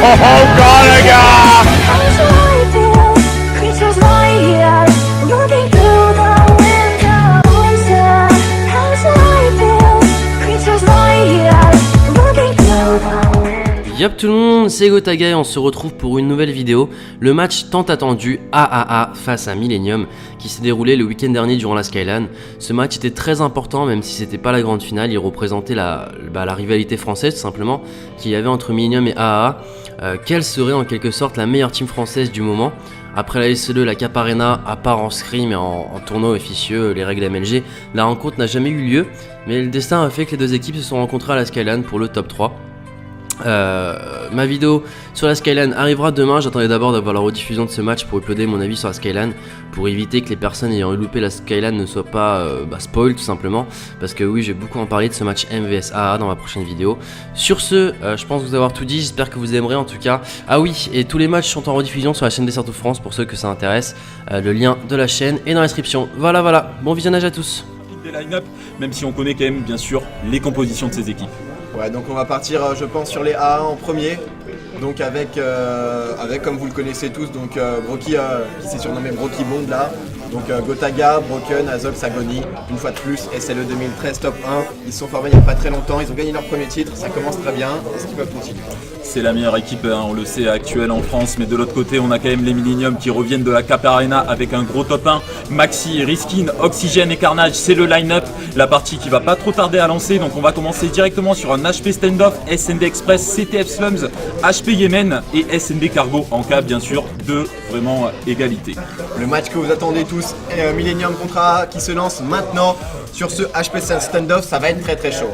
god, les gars! Yop tout le monde, c'est Gotaga et on se retrouve pour une nouvelle vidéo. Le match tant attendu AAA face à Millennium qui s'est déroulé le week-end dernier durant la Skyline. Ce match était très important même si c'était pas la grande finale, il représentait la rivalité française tout simplement qu'il y avait entre Millennium et AAA. Quelle serait en quelque sorte la meilleure team française du moment? Après la SLE, la Cap Arena, à part en scrim et en tournoi officieux, les règles MLG, la rencontre n'a jamais eu lieu, mais le destin a fait que les deux équipes se sont rencontrées à la Skyline pour le top 3. Ma vidéo sur la Skyline arrivera demain. J'attendais d'abord d'avoir la rediffusion de ce match pour uploader mon avis sur la Skyline, pour éviter que les personnes ayant loupé la Skyline ne soient pas spoil tout simplement, parce que oui, j'ai beaucoup en parlé de ce match MVS AA dans ma prochaine vidéo. Sur ce, je pense vous avoir tout dit, j'espère que vous aimerez en tout cas. Ah oui, et tous les matchs sont en rediffusion sur la chaîne Desert of France pour ceux que ça intéresse. Le lien de la chaîne est dans la description. Voilà, bon visionnage à tous. Des line-up, même si on connaît quand même bien sûr les compositions de ces équipes. Ouais, donc on va partir je pense sur les A1 en premier, donc avec comme vous le connaissez tous, donc Broky qui s'est surnommé Broky Bond là, donc Gotaga, Broken, Azox, Agony, une fois de plus, SLE 2013 top 1, ils se sont formés il n'y a pas très longtemps, ils ont gagné leur premier titre, ça commence très bien, est-ce qu'ils peuvent continuer? C'est la meilleure équipe, hein, on le sait, actuelle en France, mais de l'autre côté on a quand même les Millennium qui reviennent de la Cap Arena avec un gros top 1, Maxi, Riskin, Oxygène et Carnage, c'est le line-up, la partie qui va pas trop tarder à lancer, donc on va commencer directement sur un HP Standoff, SND Express, CTF Slums, HP Yemen et SND Cargo en cas bien sûr de vraiment égalité. Le match que vous attendez tous, Millennium contre AA qui se lance maintenant sur ce HP Standoff, ça va être très chaud.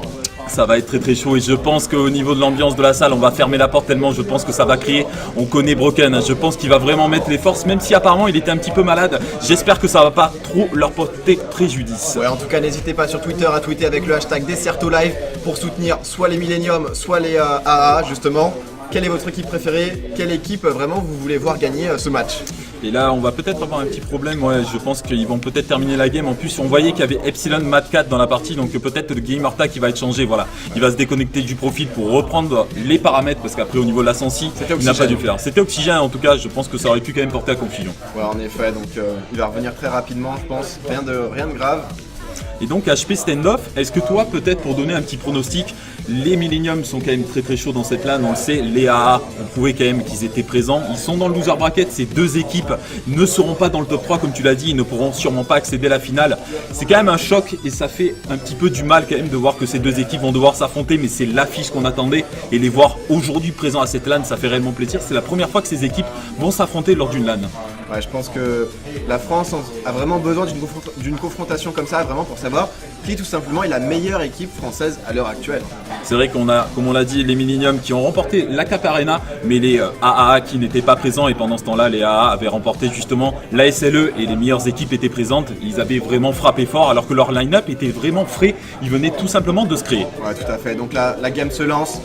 Ça va être très chaud et je pense qu'au niveau de l'ambiance de la salle, on va fermer la porte tellement je pense que ça va crier. On connaît Broken, je pense qu'il va vraiment mettre les forces, même si apparemment il était un petit peu malade. J'espère que ça va pas trop leur porter préjudice. Ouais, en tout cas, n'hésitez pas sur Twitter à tweeter avec le hashtag DesertoLive pour soutenir soit les Millennium, soit les AA justement. Quelle est votre équipe préférée? Quelle équipe vraiment vous voulez voir gagner ce match? Et là, on va peut-être avoir un petit problème. Ouais, je pense qu'ils vont peut-être terminer la game. En plus, on voyait qu'il y avait Epsilon Mad 4 dans la partie, donc peut-être le gamer tag qui va être changé. Voilà, il va se déconnecter du profil pour reprendre les paramètres parce qu'après, au niveau de la sensi, il n'a pas dû faire. C'était Oxygène en tout cas. Je pense que ça aurait pu quand même porter à confusion. Ouais, en effet. Donc, il va revenir très rapidement, je pense. Rien de grave. Et donc HP Standoff, est-ce que toi peut-être pour donner un petit pronostic, les Millennium sont quand même très chauds dans cette LAN, on le sait, les AA, on prouvait quand même qu'ils étaient présents, ils sont dans le loser bracket, ces deux équipes ne seront pas dans le top 3 comme tu l'as dit, ils ne pourront sûrement pas accéder à la finale. C'est quand même un choc et ça fait un petit peu du mal quand même de voir que ces deux équipes vont devoir s'affronter, mais c'est l'affiche qu'on attendait et les voir aujourd'hui présents à cette LAN, ça fait réellement plaisir, c'est la première fois que ces équipes vont s'affronter lors d'une LAN. Ouais, je pense que la France a vraiment besoin d'une confrontation comme ça, vraiment pour savoir qui tout simplement est la meilleure équipe française à l'heure actuelle. C'est vrai qu'on a, comme on l'a dit, les Millennium qui ont remporté la Cap Arena, mais les AAA qui n'étaient pas présents et pendant ce temps-là, les AA avaient remporté justement la SLE et les meilleures équipes étaient présentes. Ils avaient vraiment frappé fort alors que leur line-up était vraiment frais, ils venaient tout simplement de se créer. Ouais, tout à fait. Donc la game se lance.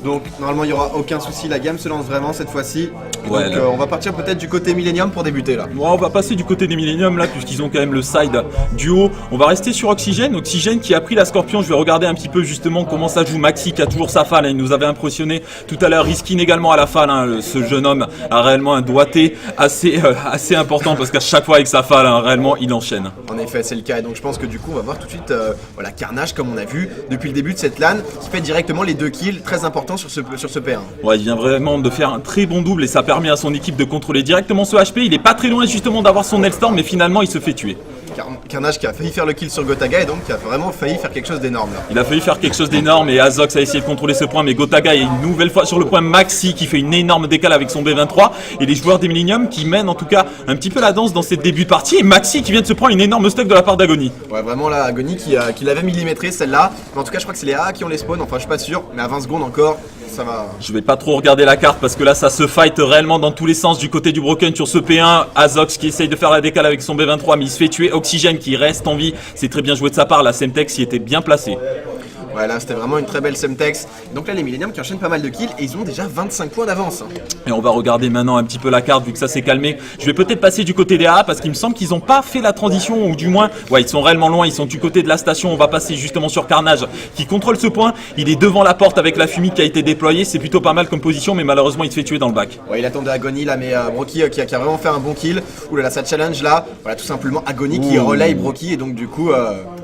Donc normalement il n'y aura aucun souci, la gamme se lance vraiment cette fois-ci. Ouais, donc on va partir peut-être du côté Millennium pour débuter là. Ouais, on va passer du côté des Millennium là puisqu'ils ont quand même le side duo. On va rester sur Oxygène, Oxygène qui a pris la Scorpion. Je vais regarder un petit peu justement comment ça joue. Maxi qui a toujours sa falle, hein. Il nous avait impressionné tout à l'heure. Riskin également à la falle, hein. Ce jeune homme a réellement un doigté assez important parce qu'à chaque fois avec sa falle, hein, réellement il enchaîne. En effet c'est le cas et donc je pense que du coup on va voir tout de suite voilà, Carnage comme on a vu depuis le début de cette LAN qui fait directement les 2 kills très importants sur ce P1. Ouais, il vient vraiment de faire un très bon double et ça permet à son équipe de contrôler directement ce HP. Il est pas très loin justement d'avoir son Hellstorm mais finalement il se fait tuer. Carnage qui a failli faire le kill sur Gotaga et donc qui a vraiment failli faire quelque chose d'énorme là. Il a failli faire quelque chose d'énorme et Azox a essayé de contrôler ce point mais Gotaga est une nouvelle fois sur le point. Maxi qui fait une énorme décale avec son B23 et les joueurs des Millennium qui mènent en tout cas un petit peu la danse dans cette début de partie et Maxi qui vient de se prendre une énorme stock de la part d'Agony. Ouais vraiment là Agony qui l'avait millimétré celle-là, mais en tout cas je crois que c'est les AA qui ont les spawns, enfin je suis pas sûr, mais à 20 secondes encore. Ça va. Je vais pas trop regarder la carte parce que là ça se fight réellement dans tous les sens du côté du Broken sur ce P1. Azox qui essaye de faire la décale avec son B23 mais il se fait tuer. Oxygène qui reste en vie, c'est très bien joué de sa part, la Semtex y était bien placée. Ouais, là c'était vraiment une très belle Semtex. Donc là les Millennium qui enchaînent pas mal de kills et ils ont déjà 25 points d'avance. Et on va regarder maintenant un petit peu la carte vu que ça s'est calmé. Je vais peut-être passer du côté des AA parce qu'il me semble qu'ils n'ont pas fait la transition, ou du moins, ouais, ils sont réellement loin, ils sont du côté de la station. On va passer justement sur Carnage qui contrôle ce point. Il est devant la porte avec la fumée qui a été déployée. C'est plutôt pas mal comme position, mais malheureusement il se fait tuer dans le bac. Ouais, il attendait Agony là, mais Broky qui a vraiment fait un bon kill. Ouh là là, ça challenge là. Voilà, tout simplement Agony qui relaye Broky et donc du coup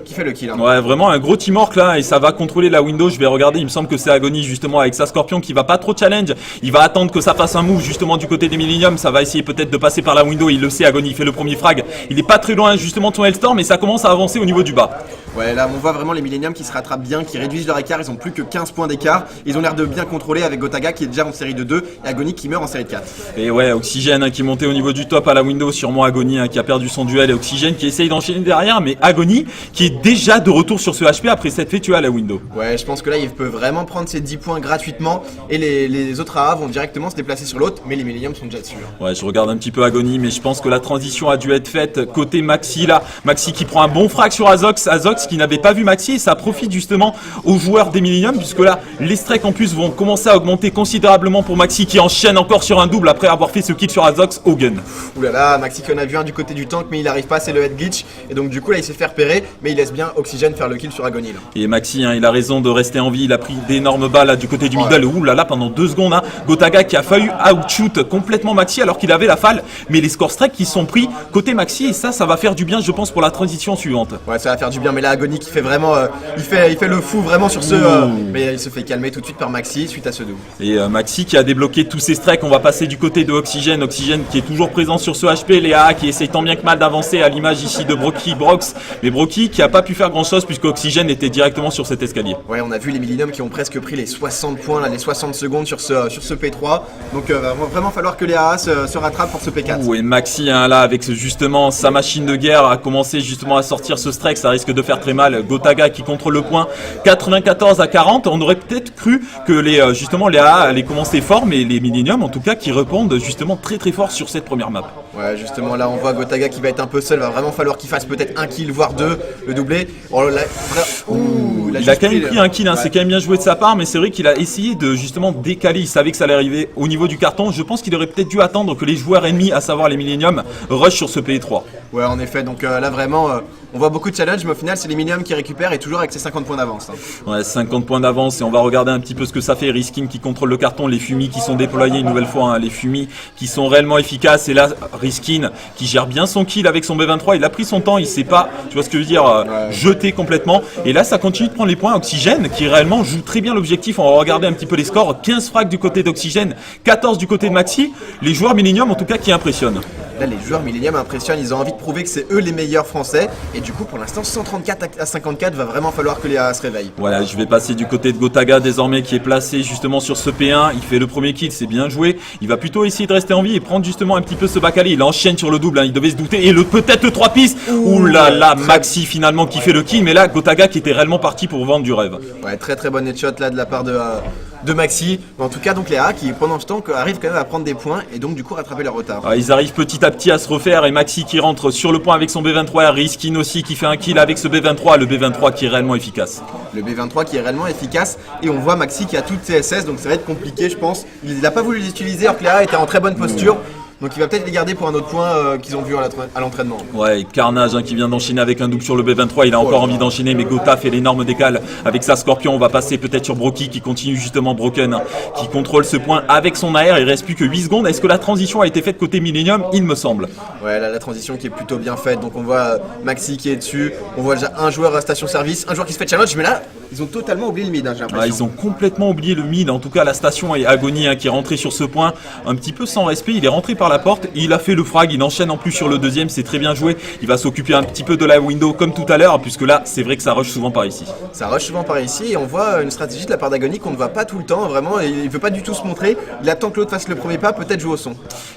qui fait le kill. Hein. Ouais, vraiment un gros teamwork là et ça va contrôler la window. Je vais regarder, il me semble que c'est Agony justement avec sa Scorpion qui va pas trop challenge. Il va attendre que ça fasse un move justement du côté des Millennium. Ça va essayer peut-être de passer par la window. Il le sait, Agony il fait le premier frag. Il est pas très loin justement de son Hellstorm mais ça commence à avancer au niveau du bas. Ouais, là on voit vraiment les Millennium qui se rattrapent bien, qui réduisent leur écart. Ils ont plus que 15 points d'écart. Ils ont l'air de bien contrôler avec Gotaga qui est déjà en série de 2 et Agony qui meurt en série de 4. Et ouais, Oxygène qui montait au niveau du top à la window, sûrement Agony qui a perdu son duel et Oxygène qui essaye d'enchaîner derrière, mais Agony qui est déjà de retour sur ce HP après s'être fait tuer à la window. Ouais, je pense que là il peut vraiment prendre ses 10 points gratuitement et les autres AA vont directement se déplacer sur l'autre, mais les Millennium sont déjà dessus. Ouais, je regarde un petit peu Agony, mais je pense que la transition a dû être faite côté Maxi là. Maxi qui prend un bon frag sur Azox, Azox qui n'avait pas vu Maxi et ça profite justement aux joueurs des Millennium puisque là les strikes en plus vont commencer à augmenter considérablement pour Maxi qui enchaîne encore sur un double après avoir fait ce kill sur Azox au gun. Ouh là là, Maxi qu'on a vu un du côté du tank mais il arrive pas, c'est le head glitch et donc du coup là il s'est fait repérer mais il laisse bien Oxygène faire le kill sur Agony là. Et Maxi il a raison de rester en vie, il a pris d'énormes balles là, du côté du middle. Ouh là là, pendant 2 secondes Gotaga qui a failli outshoot complètement Maxi alors qu'il avait la falle, mais les score strikes qui sont pris côté Maxi et ça va faire du bien je pense pour la transition suivante. Ouais, ça va faire du bien, mais là Agony qui fait vraiment il fait le fou vraiment sur ce mais il se fait calmer tout de suite par Maxi suite à ce double. Et Maxi qui a débloqué tous ses strikes. On va passer du côté de Oxygène qui est toujours présent sur ce HP, les AA qui essayent tant bien que mal d'avancer à l'image ici de Brox, mais Broky qui a pas pu faire grand chose puisque Oxygène était directement sur cet escalier. Ouais, on a vu les Millennium qui ont presque pris les 60 points là, les 60 secondes sur ce P3, donc va vraiment falloir que les AA se rattrapent pour ce P4. Ouh, et Maxi là avec justement sa machine de guerre a commencé justement à sortir ce strike, ça risque de faire très mal. Gotaga qui contrôle le point 94-40, on aurait peut-être cru que justement les AA allaient commencer fort, mais les Millennium en tout cas qui répondent justement très très fort sur cette première map. Ouais, justement là on voit Gotaga qui va être un peu seul, va vraiment falloir qu'il fasse peut-être un kill voire 2, le doublé. Oh, là, il a quand même pris un kill, c'est quand même bien joué de sa part, mais c'est vrai qu'il a essayé de justement décaler, il savait que ça allait arriver au niveau du carton. Je pense qu'il aurait peut-être dû attendre que les joueurs ennemis, à savoir les Millennium, rush sur ce PE3. Ouais, en effet, donc là vraiment on voit beaucoup de challenges, mais au final c'est les Millennium qui récupèrent et toujours avec ses 50 points d'avance. Ouais, 50 points d'avance et on va regarder un petit peu ce que ça fait. Riskin qui contrôle le carton, les fumis qui sont déployés une nouvelle fois, les fumis qui sont réellement efficaces. Et là, Riskin qui gère bien son kill avec son B23, il a pris son temps, il s'est pas, tu vois ce que je veux dire, jeté complètement. Et là, ça continue de prendre les points. Oxygène qui réellement joue très bien l'objectif. On va regarder un petit peu les scores. 15 frags du côté d'Oxygène, 14 du côté de Maxi. Les joueurs Millennium en tout cas qui impressionnent. Là, les joueurs Millennium impressionnent, ils ont envie de prouver que c'est eux les meilleurs français. Et du coup, pour l'instant, 134 à 54, va vraiment falloir que les AA se réveillent. Voilà, je vais passer du côté de Gotaga désormais qui est placé justement sur ce P1. Il fait le premier kill, c'est bien joué. Il va plutôt essayer de rester en vie et prendre justement un petit peu ce bacalé. Il enchaîne sur le double, il devait se douter. Et peut-être le 3 pistes. Ouh là là, Maxi finalement qui fait le kill. Mais là, Gotaga qui était réellement parti pour vendre du rêve. Ouais, très très bon headshot là de la part de Maxi. Mais en tout cas, donc les AA qui pendant ce temps arrivent quand même à prendre des points et donc du coup rattraper leur retard. Ils arrivent petit à petit à se refaire et Maxi qui rentre sur le point avec son B23, Riskin aussi qui fait un kill avec ce B23, le B23 qui est réellement efficace. Le B23 qui est réellement efficace et on voit Maxi qui a toutes ses SS donc ça va être compliqué je pense. Il n'a pas voulu les utiliser alors que les AA étaient en très bonne posture. Donc il va peut-être les garder pour un autre point qu'ils ont vu à l'entraînement. Ouais, Carnage qui vient d'enchaîner avec un double sur le B23, il a encore envie d'enchaîner, mais Gota fait l'énorme décale avec sa Scorpion. On va passer peut-être sur Broky qui continue justement Broken, qui contrôle ce point avec son AR. Il reste plus que 8 secondes. Est-ce que la transition a été faite côté Millennium? Il me semble. Ouais, là, la transition qui est plutôt bien faite. Donc on voit Maxi qui est dessus, on voit déjà un joueur à station service, un joueur qui se fait challenge, mais là ils ont totalement oublié le mid, j'ai l'impression. Ils ont complètement oublié le mid, en tout cas la station et Agony qui est rentré sur ce point un petit peu sans respect. Il est rentré par la porte, il a fait le frag, il enchaîne en plus sur le deuxième, c'est très bien joué. Il va s'occuper un petit peu de la window comme tout à l'heure, puisque là c'est vrai que ça rush souvent par ici. Ça rush souvent par ici et on voit une stratégie de la part d'Agony qu'on ne voit pas tout le temps, vraiment, il veut pas du tout se montrer, il attend que l'autre fasse le premier pas, peut-être jouer au son.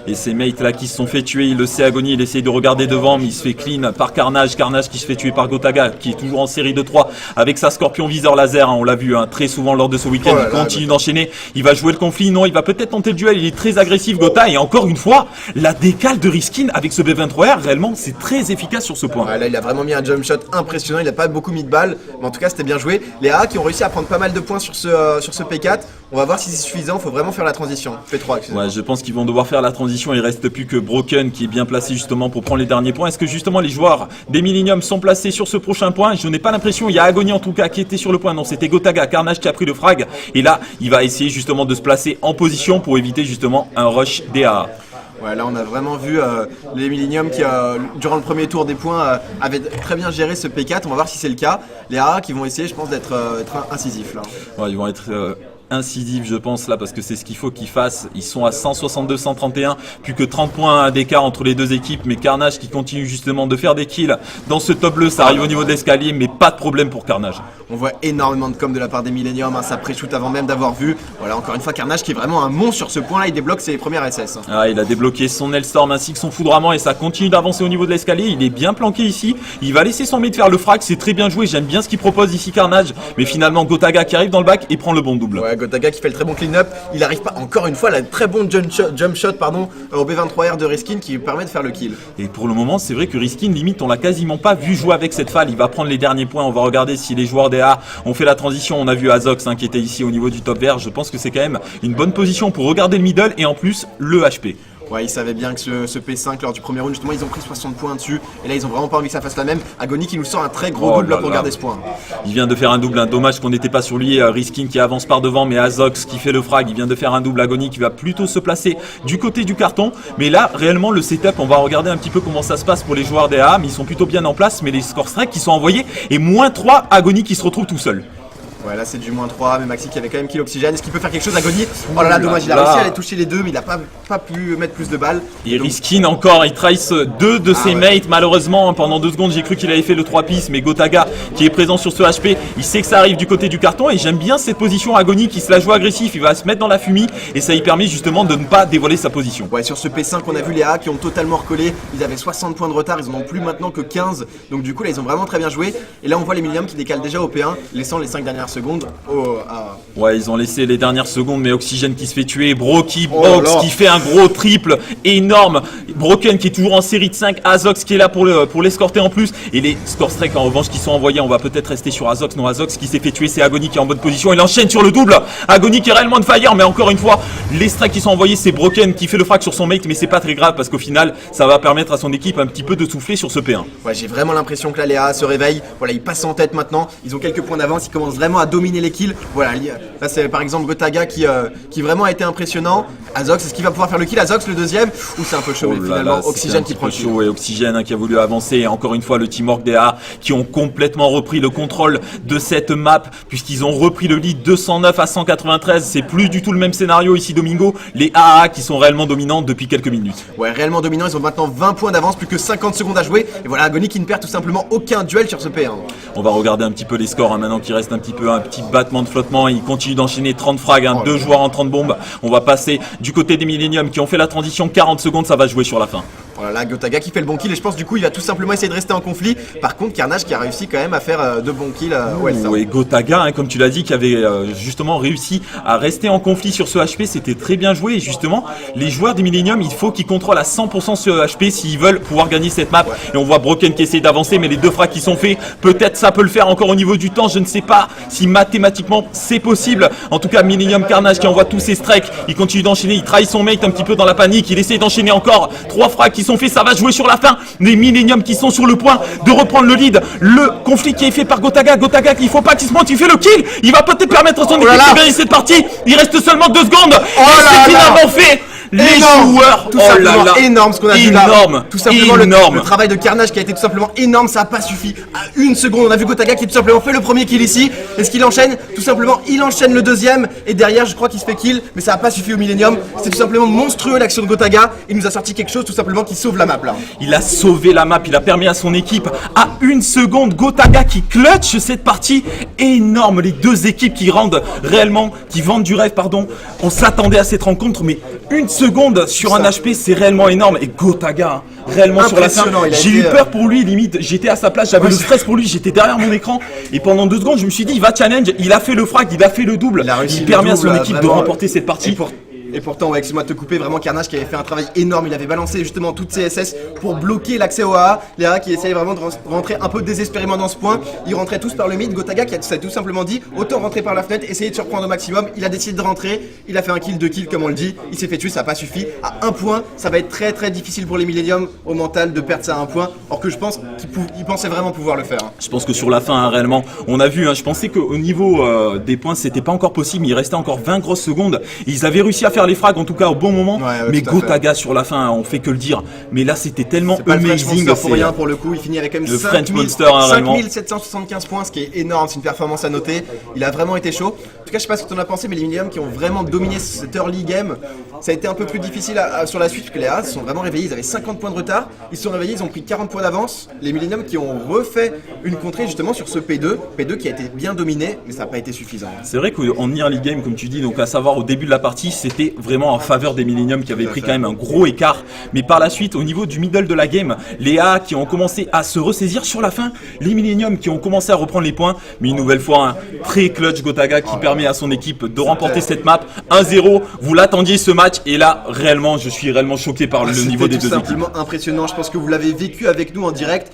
Et ces mates là qui se sont fait tuer, il le sait Agony, il essaye de regarder devant, mais il se fait clean par Carnage qui se fait tuer par Gotaga, qui est toujours en série de 3 avec sa Scorpion viseur laser, on l'a vu très souvent lors de ce week-end, il continue d'enchaîner, il va jouer le conflit, non, il va peut-être tenter le duel, il est très agressif Gota, et encore une fois, voir la décale de Riskin avec ce B23R, réellement c'est très efficace sur ce point. Ouais, là il a vraiment mis un jump shot impressionnant, il a pas beaucoup mis de balles, mais en tout cas c'était bien joué. Les AA qui ont réussi à prendre pas mal de points sur ce P4, on va voir si c'est suffisant, faut vraiment faire la transition. P3, excusez-moi. Ouais, je pense qu'ils vont devoir faire la transition, il reste plus que Broken qui est bien placé justement pour prendre les derniers points. Est-ce que justement les joueurs des Millennium sont placés sur ce prochain point? Je n'ai pas l'impression, il y a Agony en tout cas qui était sur le point, non c'était Gotaga, Carnage qui a pris le frag, et là il va essayer justement de se placer en position pour éviter justement un rush des AA. Ouais, là on a vraiment vu les Millennium qui, durant le premier tour des points, avaient très bien géré ce P4. On va voir si c'est le cas. Les AA qui vont essayer, je pense, d'être incisifs là. Ouais, ils vont être incisifs, je pense, là, parce que c'est ce qu'il faut qu'ils fassent. Ils sont à 162-131, plus que 30 points d'écart entre les deux équipes. Mais Carnage qui continue justement de faire des kills dans ce top bleu. Ça arrive au niveau de l'escalier, mais pas de problème pour Carnage. On voit énormément de com de la part des Millennium, hein, ça pré-shoot avant même d'avoir vu. Voilà, encore une fois, Carnage qui est vraiment un monstre sur ce point-là. Il débloque ses premières SS. Ah, il a débloqué son Hellstorm ainsi que son foudroiement et ça continue d'avancer au niveau de l'escalier. Il est bien planqué ici. Il va laisser son mate faire le frag. C'est très bien joué. J'aime bien ce qu'il propose ici, Carnage. Mais finalement, Gotaga qui arrive dans le back et prend le bon double. Ouais, Gotaga qui fait le très bon clean-up. Il arrive pas, encore une fois, la très bon jump shot au B23R de Riskin qui lui permet de faire le kill. Et pour le moment, c'est vrai que Riskin, limite, on l'a quasiment pas vu jouer avec cette falle. Il va prendre les derniers points. On va regarder si les joueurs des A ont fait la transition. On a vu Azox qui était ici au niveau du top vert. Je pense que c'est quand même une bonne position pour regarder le middle et en plus le HP. Ouais, ils savaient bien que ce P5 lors du premier round, justement, ils ont pris 60 points dessus. Et là, ils ont vraiment pas envie que ça fasse la même. Agony qui nous sort un très gros double pour garder ce point. Il vient de faire un double, dommage qu'on n'était pas sur lui. Riskin qui avance par devant, mais Azox qui fait le frag. Il vient de faire un double. Agony qui va plutôt se placer du côté du carton. Mais là, réellement, le setup, on va regarder un petit peu comment ça se passe pour les joueurs des A. Mais ils sont plutôt bien en place. Mais les score strikes qui sont envoyés et -3, Agony qui se retrouve tout seul. Ouais, là c'est du -3, mais Maxi qui avait quand même kill Oxygène. Est-ce qu'il peut faire quelque chose, Agony? Oh là là, dommage, il a réussi à aller toucher les deux, mais il a pas pu mettre plus de balles. Et Riskin encore, il trice deux de ses mates. Malheureusement, pendant 2 secondes, j'ai cru qu'il avait fait le 3 pistes, mais Gotaga qui est présent sur ce HP, il sait que ça arrive du côté du carton. Et j'aime bien cette position Agony qui se la joue agressif. Il va se mettre dans la fumée et ça lui permet justement de ne pas dévoiler sa position. Ouais, sur ce P5, on a vu les A qui ont totalement recollé. Ils avaient 60 points de retard, ils en ont plus maintenant que 15. Donc du coup, là, ils ont vraiment très bien joué. Et là, on voit les Millennium qui décalent déjà au P1, laissant les 5 dernières secondes Ouais, ils ont laissé les dernières secondes, mais Oxygène qui se fait tuer, Broky Box qui fait un gros triple énorme, Broken qui est toujours en série de 5, Azox qui est là pour l'escorter en plus, et les score strikes en revanche qui sont envoyés, on va peut-être rester sur Azox, non Azox qui s'est fait tuer, c'est Agony qui est en bonne position, il enchaîne sur le double, Agony qui est réellement de fire, mais encore une fois, les strikes qui sont envoyés, c'est Broken qui fait le frag sur son mate, mais c'est pas très grave parce qu'au final, ça va permettre à son équipe un petit peu de souffler sur ce P1. Ouais, j'ai vraiment l'impression que là, les A se réveillent, voilà, ils passent en tête maintenant, ils ont quelques points d'avance, ils commencent vraiment à dominer les kills. Voilà, là c'est par exemple Gotaga qui vraiment a été impressionnant. Azox, est-ce qu'il va pouvoir faire le kill? Azox le deuxième? Ou c'est un peu chaud, mais finalement Oxygène qui prend le kill. Et Oxygène qui a voulu avancer. Et encore une fois le teamwork des A qui ont complètement repris le contrôle de cette map puisqu'ils ont repris le lead 209 à 193. C'est plus du tout le même scénario ici Domingo. Les AA qui sont réellement dominants depuis quelques minutes. Ouais, réellement dominants, ils ont maintenant 20 points d'avance, plus que 50 secondes à jouer. Et voilà Agony qui ne perd tout simplement aucun duel sur ce P1. On va regarder un petit peu les scores maintenant qu'il reste un petit battement de flottement. Il continue d'enchaîner 30 frags, 2 joueurs en 30 bombes. On va passer du côté des Millennium qui ont fait la transition, 40 secondes, ça va jouer sur la fin. Voilà, Gotaga qui fait le bon kill et je pense du coup il va tout simplement essayer de rester en conflit. Par contre Carnage qui a réussi quand même à faire de bons kills. Et Gotaga, comme tu l'as dit, qui avait justement réussi à rester en conflit sur ce HP, c'était très bien joué. Et justement, les joueurs des Millennium, il faut qu'ils contrôlent à 100% ce HP s'ils veulent pouvoir gagner cette map. Ouais. Et on voit Broken qui essaie d'avancer, mais les 2 frags qui sont faits, peut-être ça peut le faire encore au niveau du temps. Je ne sais pas si mathématiquement c'est possible. En tout cas, Millennium Carnage qui envoie tous ses strikes, il continue d'enchaîner, il trahit son mate un petit peu dans la panique, il essaie d'enchaîner encore 3 frags qui sont faits, ça va jouer sur la fin. Les Millennium qui sont sur le point de reprendre le lead. Le conflit qui est fait par Gotaga. Gotaga qu'il faut pas qu'il se monte, il fait le kill. Il va peut-être permettre à son équipe de gagner cette partie. Il reste seulement 2 secondes. C'est finalement fait. Les joueurs, tout simplement énorme ce qu'on a vu là. Tout simplement énorme. Le travail de Carnage qui a été tout simplement énorme, ça n'a pas suffi. À 1 seconde, on a vu Gotaga qui a tout simplement fait le premier kill ici. Est-ce qu'il enchaîne? Tout simplement, il enchaîne le deuxième. Et derrière, je crois qu'il se fait kill, mais ça n'a pas suffi au Millennium. C'est tout simplement monstrueux l'action de Gotaga. Il nous a sorti quelque chose tout simplement qui sauve la map là. Il a sauvé la map, il a permis à son équipe à 1 seconde. Gotaga qui clutch cette partie énorme. Les 2 équipes qui rendent réellement, qui vendent du rêve, pardon. On s'attendait à cette rencontre, mais 1 seconde sur un HP, c'est réellement énorme. Et Gotaga, réellement sur la fin, j'ai eu peur pour lui, limite, j'étais à sa place, j'avais le stress pour lui, j'étais derrière mon écran. Et pendant 2 secondes, je me suis dit, il va challenge, il a fait le frag, il a fait le double. Il permet à son équipe de remporter cette partie. Et pourtant, ouais, excuse-moi de te couper, vraiment Carnage qui avait fait un travail énorme, il avait balancé justement toutes ses SS pour bloquer l'accès au AA. Les AA qui essayaient vraiment de rentrer un peu désespérément dans ce point, ils rentraient tous par le mid. Gotaga qui s'est tout simplement dit autant rentrer par la fenêtre, essayer de surprendre au maximum. Il a décidé de rentrer, il a fait un kill, 2 kills comme on le dit, il s'est fait tuer, ça n'a pas suffi. À 1 point, ça va être très très difficile pour les Millennium au mental de perdre ça à 1 point, or que je pense qu'ils pensaient vraiment pouvoir le faire. Je pense que sur la fin, réellement, on a vu, je pensais qu'au niveau des points, c'était pas encore possible, il restait encore 20 grosses secondes. Ils avaient réussi à faire les frags, en tout cas au bon moment, mais Gotaga sur la fin, on fait que le dire. Mais là, c'était tellement amazing. Pour rien pour le coup, il finit avec quand même le French Monster, 5775 points, ce qui est énorme, c'est une performance à noter. Il a vraiment été chaud. En tout cas, je sais pas ce que tu en as pensé, mais les Millennium qui ont vraiment dominé cette early game, ça a été un peu plus difficile sur la suite, parce que les AA se sont vraiment réveillés, ils avaient 50 points de retard, ils se sont réveillés, ils ont pris 40 points d'avance. Les Millennium qui ont refait une contrée justement sur ce P2 qui a été bien dominé, mais ça n'a pas été suffisant. C'est vrai qu'en early game, comme tu dis, donc à savoir au début de la partie, c'était vraiment en faveur des Millennium qui avaient pris quand même un gros écart. Mais par la suite, au niveau du middle de la game, les AA qui ont commencé à se ressaisir sur la fin, les Millennium qui ont commencé à reprendre les points, mais une nouvelle fois, un très clutch Gotaga qui permet à son équipe de remporter cette map 1-0. Vous l'attendiez ce match, et là, réellement, je suis réellement choqué par le niveau des deux équipes. C'est simplement impressionnant, je pense que vous l'avez vécu avec nous en direct.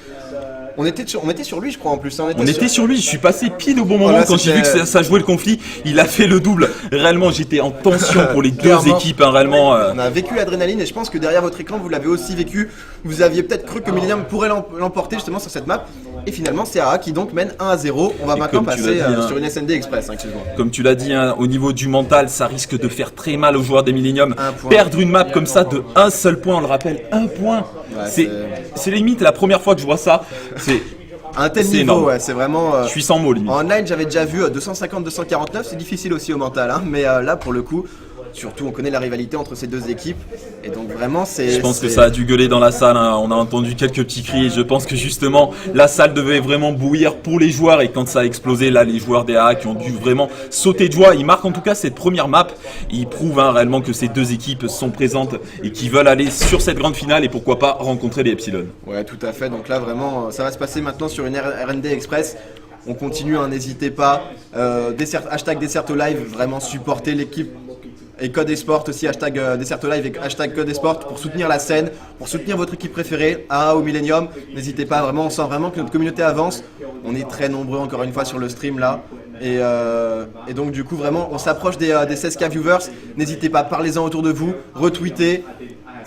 On était sur lui, je crois, en plus. On était sur lui, je suis passé pile au bon moment quand j'ai vu que ça jouait le conflit. Il a fait le double. Réellement, j'étais en tension pour les deux équipes. Réellement. On a vécu l'adrénaline et je pense que derrière votre écran, vous l'avez aussi vécu. Vous aviez peut-être cru que Millennium pourrait l'emporter justement sur cette map. Et finalement, c'est AA qui donc mène 1-0. On va maintenant passer sur une SND Express. Comme tu l'as dit, au niveau du mental, ça risque de faire très mal aux joueurs des Millennium. Perdre une map comme ça de un seul point, on le rappelle, 1 point. C'est limite la première fois que je vois ça. C'est un tel niveau, c'est vraiment. Je suis sans mots limite. En online, j'avais déjà vu 250-249, c'est difficile aussi au mental, mais là pour le coup. Surtout, on connaît la rivalité entre ces deux équipes. Et donc vraiment, c'est... Je pense que ça a dû gueuler dans la salle. On a entendu quelques petits cris. Et je pense que justement, la salle devait vraiment bouillir pour les joueurs. Et quand ça a explosé, là, les joueurs des AA qui ont dû vraiment sauter de joie. Ils marquent en tout cas cette première map. Ils prouvent réellement que ces deux équipes sont présentes et qui veulent aller sur cette grande finale. Et pourquoi pas rencontrer les Epsilon. Ouais, tout à fait. Donc là, vraiment, ça va se passer maintenant sur une RND Express. On continue, n'hésitez pas. Hashtag Desserto Live, vraiment supporter l'équipe. Et Code Esport aussi, hashtag Desserto Live et hashtag Code Esport pour soutenir la scène, pour soutenir votre équipe préférée, AA ou Millennium. N'hésitez pas, vraiment, on sent vraiment que notre communauté avance. On est très nombreux encore une fois sur le stream là. Et donc du coup vraiment on s'approche des 16K viewers. N'hésitez pas, parlez-en autour de vous, retweetez.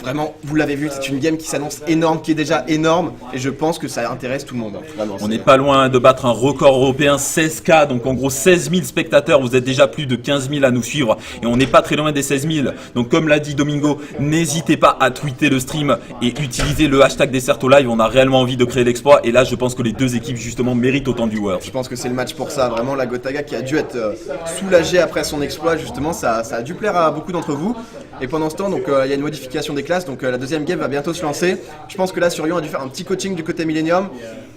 Vraiment, vous l'avez vu, c'est une game qui s'annonce énorme, qui est déjà énorme, et je pense que ça intéresse tout le monde. Vraiment, on n'est pas loin de battre un record européen, 16K, donc en gros 16 000 spectateurs, vous êtes déjà plus de 15 000 à nous suivre, et on n'est pas très loin des 16 000. Donc comme l'a dit Domingo, n'hésitez pas à tweeter le stream et utiliser le hashtag Desserto Live, on a réellement envie de créer l'exploit, et là je pense que les deux équipes justement méritent autant de viewers. Je pense que c'est le match pour ça, vraiment la Gotaga qui a dû être soulagée après son exploit, justement, ça a dû plaire à beaucoup d'entre vous. Et pendant ce temps, donc il y a une modification des classes, donc la deuxième game va bientôt se lancer. Je pense que là, Surion a dû faire un petit coaching du côté Millennium.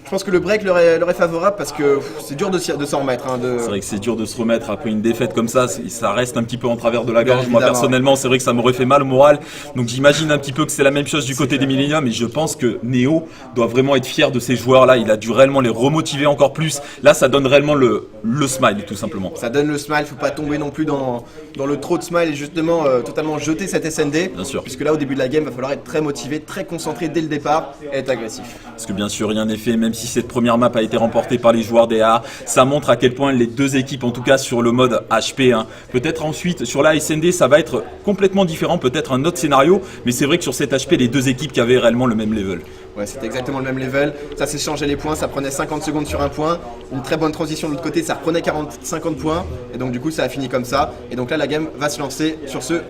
Je pense que le break leur est favorable parce que c'est dur de s'en remettre. C'est vrai que c'est dur de se remettre après une défaite comme ça, ça reste un petit peu en travers de la gorge. Moi personnellement, c'est vrai que ça m'aurait fait mal au moral. Donc j'imagine un petit peu que c'est la même chose du côté des Millennium et je pense que Neo doit vraiment être fier de ces joueurs-là. Il a dû réellement les remotiver encore plus. Là, ça donne réellement le smile tout simplement. Ça donne le smile, faut pas tomber non plus dans le trop de smile et justement totalement jeter cette SND. Bien sûr. Puisque là, au début de la game, il va falloir être très motivé, très concentré dès le départ et être agressif. Parce que bien sûr, rien n'est fait, même si cette première map a été remportée par les joueurs des AA, ça montre à quel point les deux équipes, en tout cas sur le mode HP, peut-être ensuite sur la SND, ça va être complètement différent, peut-être un autre scénario, mais c'est vrai que sur cette HP, les deux équipes qui avaient réellement le même level. Ouais, c'était exactement le même level. Ça s'échangeait les points, ça prenait 50 secondes sur un point. Une très bonne transition de l'autre côté, ça reprenait 40-50 points. Et donc du coup, ça a fini comme ça. Et donc là, la game va se lancer sur ce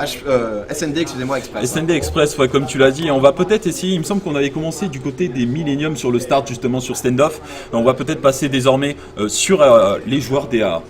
SND, excusez-moi, Express. SND Express, ouais, comme tu l'as dit. On va peut-être essayer, il me semble qu'on avait commencé du côté des Millennium sur le start, justement sur standoff. On va peut-être passer désormais sur les joueurs des AA.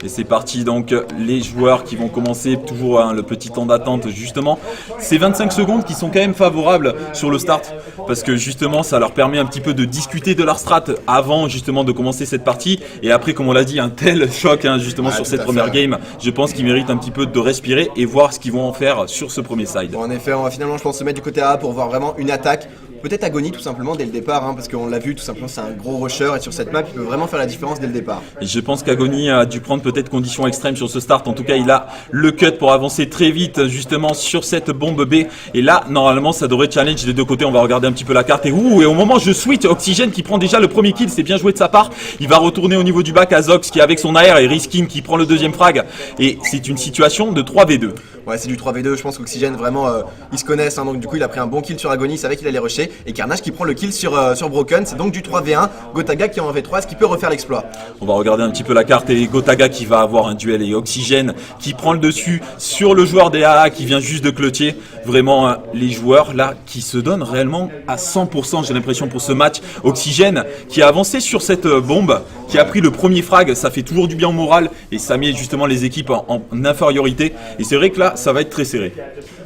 Et c'est parti, donc les joueurs qui vont commencer, toujours le petit temps d'attente justement. Ces 25 secondes qui sont quand même favorables sur le start parce que justement ça leur permet un petit peu de discuter de leur strat avant justement de commencer cette partie. Et après, comme on l'a dit, un tel choc justement sur cette première game, je pense qu'ils méritent un petit peu de respirer et voir ce qu'ils vont en faire sur ce premier side. Bon, en effet, on va finalement je pense se mettre du côté A pour voir vraiment une attaque. peut-être Agony tout simplement dès le départ, hein, parce qu'on l'a vu tout simplement, c'est un gros rusher et sur cette map il peut vraiment faire la différence dès le départ. Et je pense qu'Agony a dû prendre peut-être conditions extrêmes sur ce start. En tout cas, il a le cut pour avancer très vite justement sur cette bombe B. Et là, normalement, ça devrait challenge des deux côtés. On va regarder un petit peu la carte. Et au moment je switch, Oxygène qui prend déjà le premier kill, c'est bien joué de sa part. Il va retourner au niveau du bac à Zox qui est avec son AR et Riskin qui prend le deuxième frag. Et c'est une situation de 3v2. Ouais, c'est du 3v2, je pense qu'Oxygène vraiment ils se connaissent, hein, donc du coup il a pris un bon kill sur Agony, il savait qu'il allait rusher, et Carnage qui prend le kill sur Broken, c'est donc du 3v1, Gotaga qui est en v3, est-ce qu'il peut refaire l'exploit? On va regarder un petit peu la carte et Gotaga qui va avoir un duel et Oxygène qui prend le dessus sur le joueur des AA qui vient juste de clutcher. Vraiment les joueurs là qui se donnent réellement à 100%, j'ai l'impression pour ce match. Oxygène qui a avancé sur cette bombe, qui a pris le premier frag, ça fait toujours du bien au moral et ça met justement les équipes en infériorité, et c'est vrai que là ça va être très serré.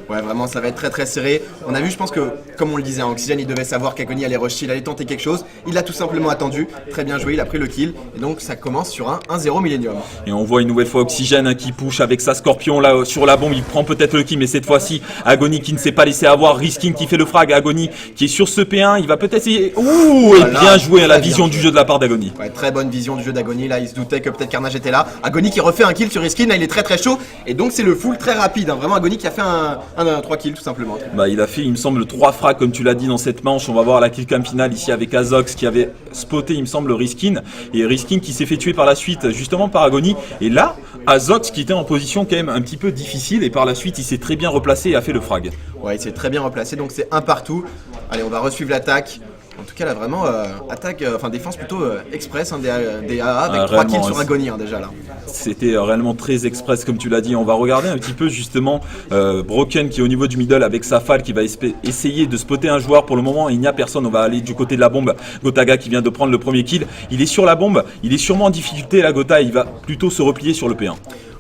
Ouais, vraiment, ça va être très très serré. On a vu, je pense que, comme on le disait, Oxygène, il devait savoir qu'Agony allait rusher, il allait tenter quelque chose. Il a tout simplement attendu. Très bien joué, il a pris le kill. Et donc, ça commence sur un 1-0 Millennium. Et on voit une nouvelle fois Oxygène qui push avec sa Scorpion là sur la bombe. Il prend peut-être le kill, mais cette fois-ci, Agony qui ne s'est pas laissé avoir. Risking qui fait le frag. Agony qui est sur ce P1. Il va peut-être essayer. Ouh, et bien joué à la vision du jeu de la part d'Agony. Ouais, très bonne vision du jeu d'Agony. Là, il se doutait que peut-être Carnage était là. Agony qui refait un kill sur Riskin. Là, il est très très chaud. Et donc, c'est le full très rapide. Hein. Vraiment, Agony qui a fait un 3 kills tout simplement. Bah, il a fait, il me semble, 3 frags comme tu l'as dit dans cette manche. On va voir la killcam finale ici avec Azox qui avait spoté, il me semble, Riskin. Et Riskin qui s'est fait tuer par la suite justement par Agony. Et là, Azox qui était en position quand même un petit peu difficile. Et par la suite, il s'est très bien replacé et a fait le frag. Ouais, il s'est très bien replacé. Donc c'est un partout. Allez, on va resuivre l'attaque. En tout cas, là, vraiment, attaque, défense plutôt express, hein, des AA avec 3 kills sur Agony, hein, déjà, là. C'était réellement très express, comme tu l'as dit. On va regarder un petit peu, justement, Broken qui est au niveau du middle avec sa falle qui va essayer de spotter un joueur. Pour le moment, il n'y a personne. On va aller du côté de la bombe. Gotaga qui vient de prendre le premier kill. Il est sur la bombe. Il est sûrement en difficulté, là, Gota. Il va plutôt se replier sur le P1.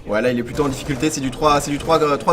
Ouais, là il est plutôt en difficulté, c'est du 3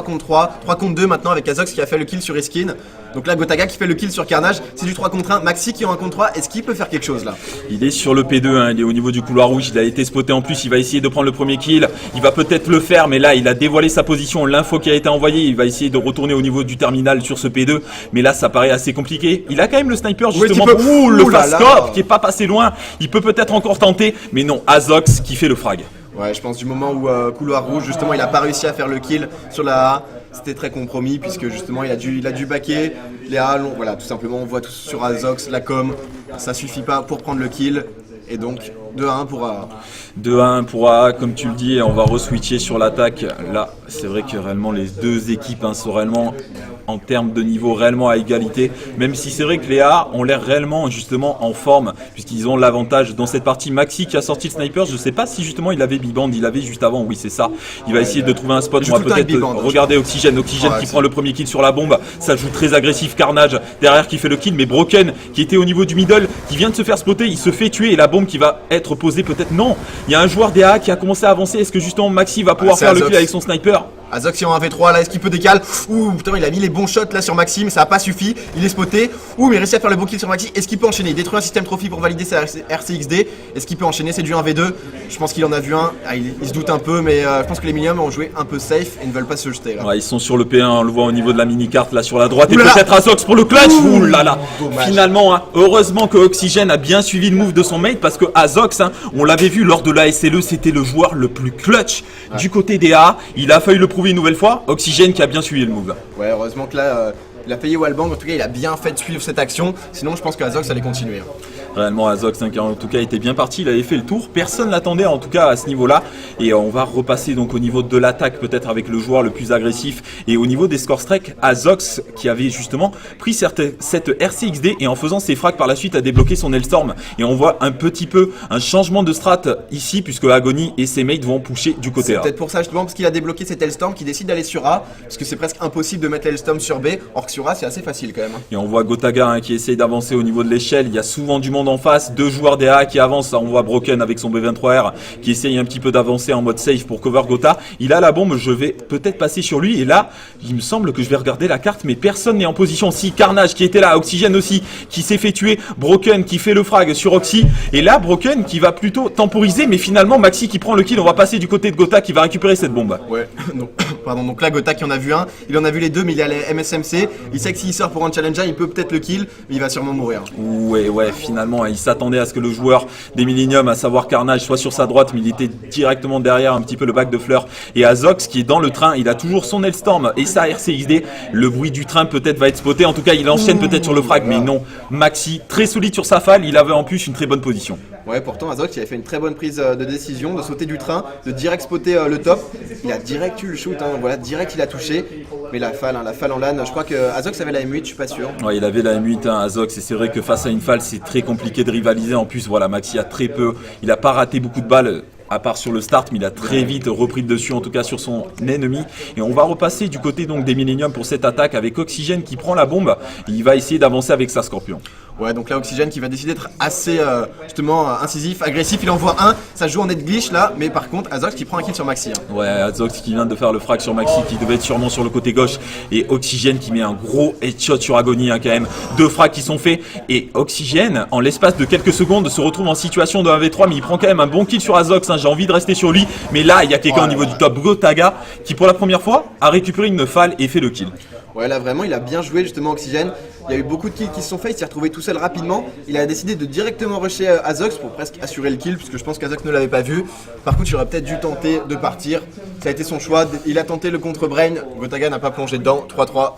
contre 3 contre 2 maintenant avec Azox qui a fait le kill sur Riskin. Donc là Gotaga qui fait le kill sur Carnage, c'est du 3 contre 1, Maxi qui est en 1 contre 3, est-ce qu'il peut faire quelque chose là? Il est sur le P2, hein, il est au niveau du couloir rouge, il a été spoté en plus, il va essayer de prendre le premier kill, il va peut-être le faire, mais là il a dévoilé sa position, l'info qui a été envoyée, il va essayer de retourner au niveau du terminal sur ce P2, mais là ça paraît assez compliqué. Il a quand même le sniper justement, oui, le fast scope qui est pas passé loin, il peut peut-être encore tenter, mais non, Azox qui fait le frag. Ouais, je pense du moment où couloir rouge, justement, il a pas réussi à faire le kill sur la A, c'était très compromis puisque justement il a dû backer les A, voilà, tout simplement on voit tout sur Azox, la com, ça suffit pas pour prendre le kill et donc 2-1 pour A. 2-1 pour A, comme tu le dis, on va re-switcher sur l'attaque. Là, c'est vrai que réellement les deux équipes sont réellement en termes de niveau réellement à égalité, même si c'est vrai que les A ont l'air réellement justement en forme puisqu'ils ont l'avantage dans cette partie. Maxi qui a sorti le sniper, je sais pas si justement il avait Biband, il avait juste avant, oui c'est ça, il va essayer de trouver un spot. On va peut-être regarder Oxygène qui prend le premier kill sur la bombe, ça joue très agressif. Carnage derrière qui fait le kill, mais Broken qui était au niveau du middle, qui vient de se faire spotter, il se fait tuer et la bombe qui va être posée peut-être, non, il y a un joueur des A qui a commencé à avancer, est-ce que justement Maxi va pouvoir faire le kill avec son sniper? Azox est en 1v3 là, est-ce qu'il peut décaler? Ouh putain, il a mis les bons shots là sur Maxi, mais ça a pas suffi, il est spoté. Ouh, mais il réussit à faire le bon kill sur Maxi, est-ce qu'il peut enchaîner? Il détruit un système trophy pour valider sa RCXD, est-ce qu'il peut enchaîner? C'est du 1v2, je pense qu'il en a vu un, il se doute un peu, mais je pense que les Millennium ont joué un peu safe et ne veulent pas se jeter là. Ouais, ils sont sur le P1, on le voit au niveau de la mini-carte là sur la droite, et peut-être Azox pour le clutch. Ouh là là, finalement, hein, heureusement que Oxygène a bien suivi le move de son mate, parce que Azox, hein, on l'avait vu lors de la SLE, c'était le joueur le plus clutch du côté des A, il a failli le prouver une nouvelle fois. Oxygène qui a bien suivi le move. Ouais, heureusement que là, il a payé Wallbang, en tout cas il a bien fait de suivre cette action, sinon je pense que Azox allait continuer. Réellement Azox qui en tout cas était bien parti, il avait fait le tour, personne l'attendait en tout cas à ce niveau là, et on va repasser donc au niveau de l'attaque peut-être avec le joueur le plus agressif, et au niveau des score strikes, Azox qui avait justement pris cette RCXD et en faisant ses frags par la suite a débloqué son Hellstorm, et on voit un petit peu un changement de strat ici puisque Agony et ses mates vont pusher du côté A. C'est peut-être pour ça justement parce qu'il a débloqué cet Hellstorm qui décide d'aller sur A, parce que c'est presque impossible de mettre l'Hellstorm sur B, or que sur A c'est assez facile quand même. Et on voit Gotaga, hein, qui essaye d'avancer au niveau de l'échelle, il y a souvent du monde en face, deux joueurs des A qui avancent, on voit Broken avec son B23R qui essaye un petit peu d'avancer en mode safe pour cover Gota, il a la bombe, je vais peut-être passer sur lui, et là il me semble que je vais regarder la carte mais personne n'est en position. Si, Carnage qui était là, Oxygène aussi qui s'est fait tuer, Broken qui fait le frag sur Oxy, et là Broken qui va plutôt temporiser, mais finalement Maxi qui prend le kill. On va passer du côté de Gota qui va récupérer cette bombe. Ouais, non. Pardon, donc là Gotha qui en a vu un, il en a vu les deux mais il est à la MSMC, il sait que s'il sort pour un challenger il peut peut-être le kill, mais il va sûrement mourir. Ouais, finalement, il s'attendait à ce que le joueur des Millennium, à savoir Carnage, soit sur sa droite, mais il était directement derrière un petit peu le bac de fleurs. Et Azox qui est dans le train, il a toujours son Hellstorm et sa RCXD. Le bruit du train peut-être va être spoté, en tout cas il enchaîne peut-être sur le frag, mais non. Maxi, très solide sur sa falle, il avait en plus une très bonne position. Ouais, pourtant Azox il avait fait une très bonne prise de décision, de sauter du train, de direct spotter le top. Il a direct eu le shoot, hein, voilà, direct il a touché. Mais la falle en LAN, je crois que Azox avait la M8, je suis pas sûr. Ouais, il avait la M8, hein, Azox, et c'est vrai que face à une falle, c'est très compliqué de rivaliser. En plus, voilà, Maxi a très peu, il a pas raté beaucoup de balles. À part sur le start, mais il a très vite repris le dessus, en tout cas sur son ennemi. Et on va repasser du côté donc des Millennium pour cette attaque avec Oxygène qui prend la bombe. Et il va essayer d'avancer avec sa Scorpion. Ouais, donc là Oxygène qui va décider d'être assez justement incisif, agressif, il envoie un, ça joue en net glitch là, mais par contre Azox qui prend un kill sur Maxi. Hein. Ouais, Azox qui vient de faire le frag sur Maxi qui devait être sûrement sur le côté gauche, et Oxygène qui met un gros headshot sur Agony, hein, quand même. 2 frags qui sont faits, et Oxygène en l'espace de quelques secondes se retrouve en situation de 1v3, mais il prend quand même un bon kill sur Azox, hein. J'ai envie de rester sur lui, mais là il y a quelqu'un au niveau du top, Gotaga, qui pour la première fois a récupéré une falle et fait le kill. Ouais, là vraiment il a bien joué justement Oxygène. Il y a eu beaucoup de kills qui se sont faits, il s'est retrouvé tout seul rapidement. Il a décidé de directement rusher Azox pour presque assurer le kill, puisque je pense qu'Azox ne l'avait pas vu. Par contre, il aurait peut-être dû tenter de partir. Ça a été son choix. Il a tenté le contre-brain. Gotaga n'a pas plongé dedans. 3-3.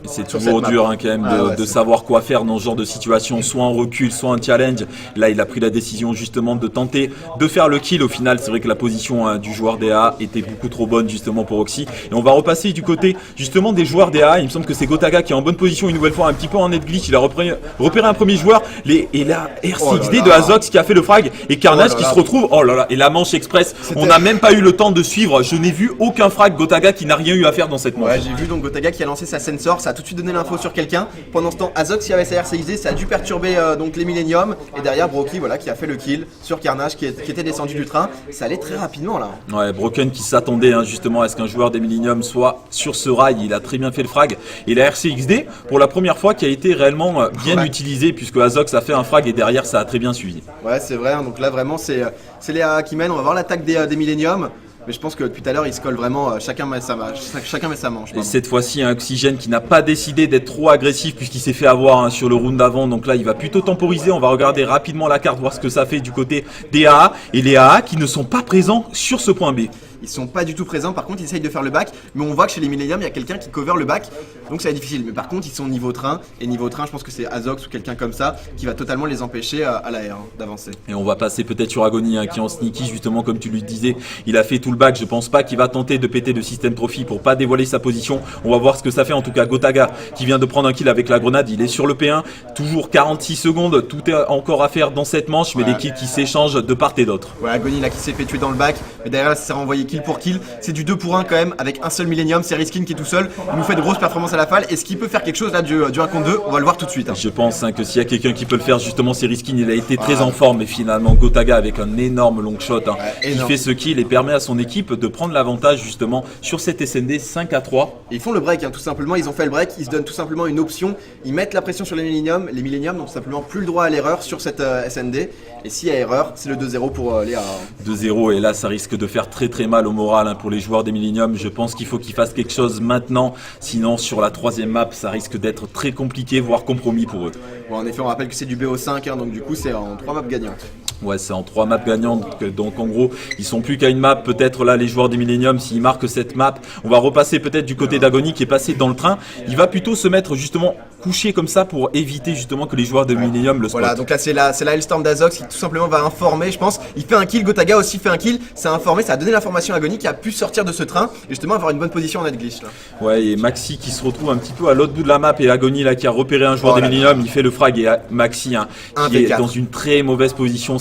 C'est toujours dur, hein, quand même de savoir quoi faire dans ce genre de situation, soit en recul, soit en challenge. Là il a pris la décision justement de tenter de faire le kill. Au final c'est vrai que la position du joueur DA était beaucoup trop bonne justement pour Oxy. Et on va repasser du côté justement des joueurs DA. Il me semble que c'est Gotaga qui est en bonne position une nouvelle fois, un petit peu en net glitch. Il a repéré un premier joueur, et la RCXD de Azox qui a fait le frag, et Carnage qui se retrouve, oh là là, et la manche express, on n'a même pas eu le temps de suivre. Je n'ai vu aucun frag, Gotaga qui n'a rien eu à faire dans cette manche. Ouais, j'ai vu donc Gotaga qui a lancé sa sensor, ça a tout de suite donné l'info sur quelqu'un. Pendant ce temps, Azox qui avait sa RCXD, ça a dû perturber donc les Millennium, et derrière Broky voilà, qui a fait le kill sur Carnage qui était descendu du train. Ça allait très rapidement là. Ouais, Broken qui s'attendait, hein, justement à ce qu'un joueur des Millennium soit sur ce rail. Il a très bien fait le frag, et la RCXD pour la première fois qui a été réellement bien utilisée, puisque Azox a fait un frag et derrière ça a très bien suivi. Ouais, c'est vrai, hein, donc là vraiment c'est les AA qui mènent. On va voir l'attaque des Millennium. Mais je pense que depuis tout à l'heure, ils se collent vraiment, chacun met sa manche. Et cette fois-ci, un Oxygène qui n'a pas décidé d'être trop agressif puisqu'il s'est fait avoir, hein, sur le round d'avant. Donc là, il va plutôt temporiser. On va regarder rapidement la carte, voir ce que ça fait du côté des AA. Et les AA qui ne sont pas présents sur ce point B. Ils sont pas du tout présents, par contre ils essayent de faire le back, mais on voit que chez les Millennium il y a quelqu'un qui cover le back, donc ça va être difficile. Mais par contre ils sont niveau train, et niveau train je pense que c'est Azox ou quelqu'un comme ça qui va totalement les empêcher à la R d'avancer. Et on va passer peut-être sur Agony, hein, qui est en sneaky justement comme tu lui disais, il a fait tout le back. Je pense pas qu'il va tenter de péter de système trophy pour pas dévoiler sa position. On va voir ce que ça fait. En tout cas Gotaga qui vient de prendre un kill avec la grenade, il est sur le P1, toujours 46 secondes, tout est encore à faire dans cette manche, mais des kills qui s'échangent de part et d'autre. Ouais, Agony là qui s'est fait tuer dans le back, mais derrière là ça s'est renvoyé kill pour kill. C'est du 2 pour 1 quand même, avec un seul Millennium, c'est Riskin qui est tout seul. Il nous fait de grosses performances à la falle. Est-ce qu'il peut faire quelque chose là du 1 contre 2? On va le voir tout de suite. Hein. Je pense, hein, que s'il y a quelqu'un qui peut le faire, justement c'est Riskin. Il a été très en forme, et finalement Gotaga avec un énorme long shot, hein, qui fait ce kill et permet à son équipe de prendre l'avantage justement sur cette SND 5-3. Et ils font le break, hein, tout simplement, ils ont fait le break, ils se donnent tout simplement une option, ils mettent la pression sur les Millennium n'ont tout simplement plus le droit à l'erreur sur cette SND. Et s'il y a erreur, c'est le 2-0 pour les AA. 2-0, et là ça risque de faire très très mal au moral, hein, pour les joueurs des Millennium. Je pense qu'il faut qu'ils fassent quelque chose maintenant, sinon sur la troisième map ça risque d'être très compliqué, voire compromis pour eux. Bon, en effet on rappelle que c'est du BO5, hein, donc du coup c'est en 3 maps gagnantes. Ouais, c'est en 3 maps gagnantes, donc en gros ils sont plus qu'à une map. Peut-être là les joueurs des Millennium, s'ils marquent cette map, on va repasser peut-être du côté d'Agony qui est passé dans le train. Il va plutôt se mettre justement couché comme ça pour éviter justement que les joueurs de Millennium le spotent. Voilà, donc là c'est la Hellstorm d'Azox qui tout simplement va informer, je pense. Il fait un kill, Gotaga aussi fait un kill, ça a informé, ça a donné l'information à Agony qui a pu sortir de ce train et justement avoir une bonne position en net glitch là. Ouais, et Maxi qui se retrouve un petit peu à l'autre bout de la map, et Agony là qui a repéré un joueur des Millennium, il fait le frag, et Maxi, hein, qui est dans une très mauvaise position.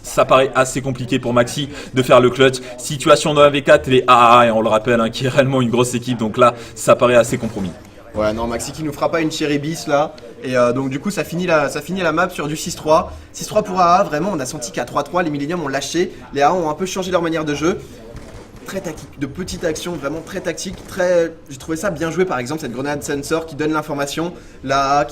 Ça paraît assez compliqué pour Maxi de faire le clutch. Situation dans 1v4, les AA, et on le rappelle, hein, qui est réellement une grosse équipe, donc là ça paraît assez compromis. Ouais, non, Maxi qui nous fera pas une cherry bis là. Et donc du coup ça finit la map sur du 6-3. 6-3 pour AA, vraiment on a senti qu'à 3-3 les Millennium ont lâché. Les AA ont un peu changé leur manière de jeu. très tactique, de petites actions vraiment très tactiques, j'ai trouvé ça bien joué par exemple cette grenade sensor qui donne l'information, la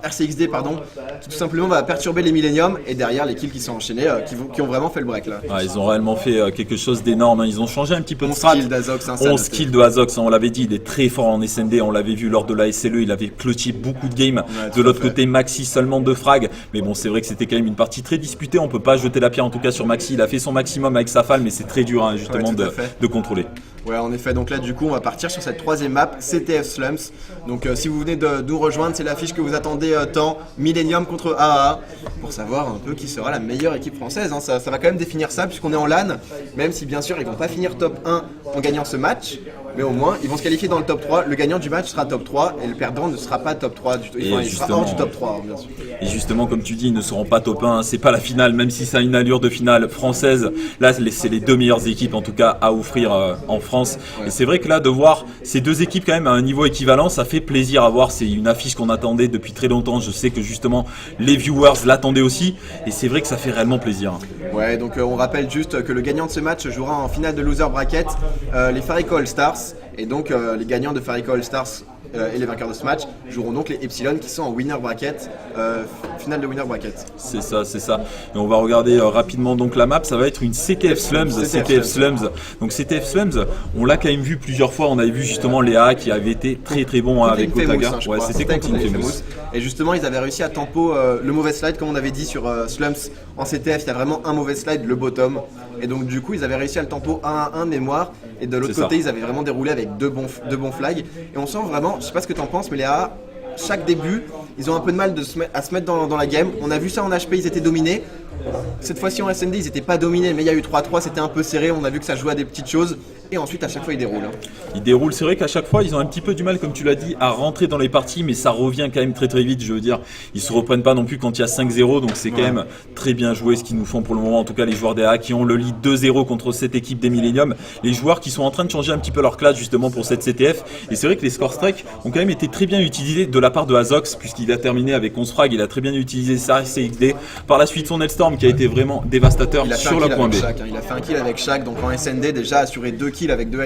RCXD pardon, qui tout simplement va perturber les Millennium et derrière les kills qui sont enchaînés, qui ont vraiment fait le break là. Ah, ils ont réellement fait quelque chose d'énorme, hein. Ils ont changé un petit peu de strat. 11 kills d'Azox, hein, 11 kills de Azox, hein, on l'avait dit, il est très fort en SND, on l'avait vu lors de la SLE, il avait clutché beaucoup de games. De l'autre côté, Maxi seulement 2 frags, mais bon, c'est vrai que c'était quand même une partie très disputée, on peut pas jeter la pierre en tout cas sur Maxi, il a fait son maximum avec sa falle, mais c'est très dur hein, justement de contrôler. Ouais, en effet, donc là du coup on va partir sur cette troisième map, CTF Slums. Donc si vous venez de nous rejoindre, c'est l'affiche que vous attendez tant, Millennium contre AAA, pour savoir un peu qui sera la meilleure équipe française, hein. Ça va quand même définir ça puisqu'on est en LAN, même si bien sûr ils vont pas finir top 1 en gagnant ce match, mais au moins ils vont se qualifier dans le top 3, le gagnant du match sera top 3 et le perdant ne sera pas top 3 du tout, il sera hors du top 3 bien sûr. Et justement comme tu dis, ils ne seront pas top 1, c'est pas la finale, même si ça a une allure de finale française, là c'est les deux meilleures équipes en tout cas à offrir en France. Ouais. Et c'est vrai que là de voir ces deux équipes quand même à un niveau équivalent, ça fait plaisir à voir, c'est une affiche qu'on attendait depuis très longtemps, je sais que justement les viewers l'attendaient aussi et c'est vrai que ça fait réellement plaisir. Ouais, donc on rappelle juste que le gagnant de ce match jouera en finale de loser bracket les Farico All Stars et donc les gagnants de Farico All Stars et les vainqueurs de ce match joueront donc les Epsilon qui sont en winner bracket, finale de winner bracket. C'est ça. Et on va regarder rapidement donc la map, ça va être une CTF Slums. Donc CTF Slums, on l'a quand même vu plusieurs fois, on avait vu justement Léa qui avait été très bon avec Gotaga. Ouais, c'était Continue Famous. Et justement, ils avaient réussi à tempo le mauvais slide comme on avait dit sur Slums. En CTF, il y a vraiment un mauvais slide, le bottom. Et donc du coup, ils avaient réussi à le tempo 1 à 1 mémoire. Et de l'autre côté, ils avaient vraiment déroulé avec deux bons flags. Et on sent vraiment, je sais pas ce que t'en penses, mais Léa, chaque début, ils ont un peu de mal à se mettre dans la game. On a vu ça en HP, ils étaient dominés. Cette fois-ci en SND, ils n'étaient pas dominés, mais il y a eu 3-3, c'était un peu serré. On a vu que ça jouait à des petites choses. Et ensuite, à chaque fois, ils déroulent. Ils déroulent, c'est vrai qu'à chaque fois, ils ont un petit peu du mal, comme tu l'as dit, à rentrer dans les parties, mais ça revient quand même très vite. Je veux dire, ils se reprennent pas non plus quand il y a 5-0, donc c'est quand même très bien joué ce qu'ils nous font pour le moment. En tout cas, les joueurs des AA qui ont le lead 2-0 contre cette équipe des Millennium, les joueurs qui sont en train de changer un petit peu leur classe justement pour cette CTF. Et c'est vrai que les score strikes ont quand même été très bien utilisés de la part de Azox, puisqu'il a terminé avec 11 frags, il a très bien utilisé sa CXD. Par la suite, son Hellstorm qui a été vraiment dévastateur sur le point B. Il a fait un kill avec Shaq, donc en SND déjà assuré 2 kills avec 2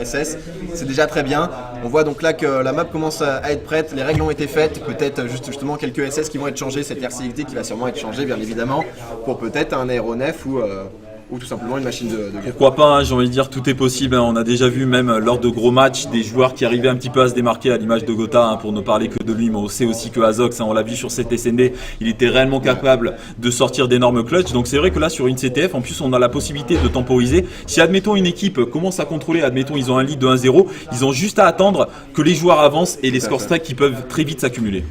SS, c'est déjà très bien. On voit donc là que la map commence à être prête, les règles ont été faites, peut-être justement quelques SS qui vont être changés, cette RCXD qui va sûrement être changée bien évidemment, pour peut-être un aéronef ou tout simplement une machine de guerre. Pourquoi pas, hein, j'ai envie de dire tout est possible, hein. On a déjà vu même lors de gros matchs des joueurs qui arrivaient un petit peu à se démarquer à l'image de Gotha, hein, pour ne parler que de lui, mais on sait aussi que Azox, hein, on l'a vu sur cette SND, il était réellement capable de sortir d'énormes clutches, donc c'est vrai que là sur une CTF, en plus on a la possibilité de temporiser. Si admettons une équipe commence à contrôler, admettons ils ont un lead de 1-0, ils ont juste à attendre que les joueurs avancent et les score strikes qui peuvent très vite s'accumuler.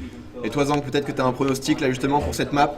Et toi Zang, peut-être que tu as un pronostic là justement pour cette map?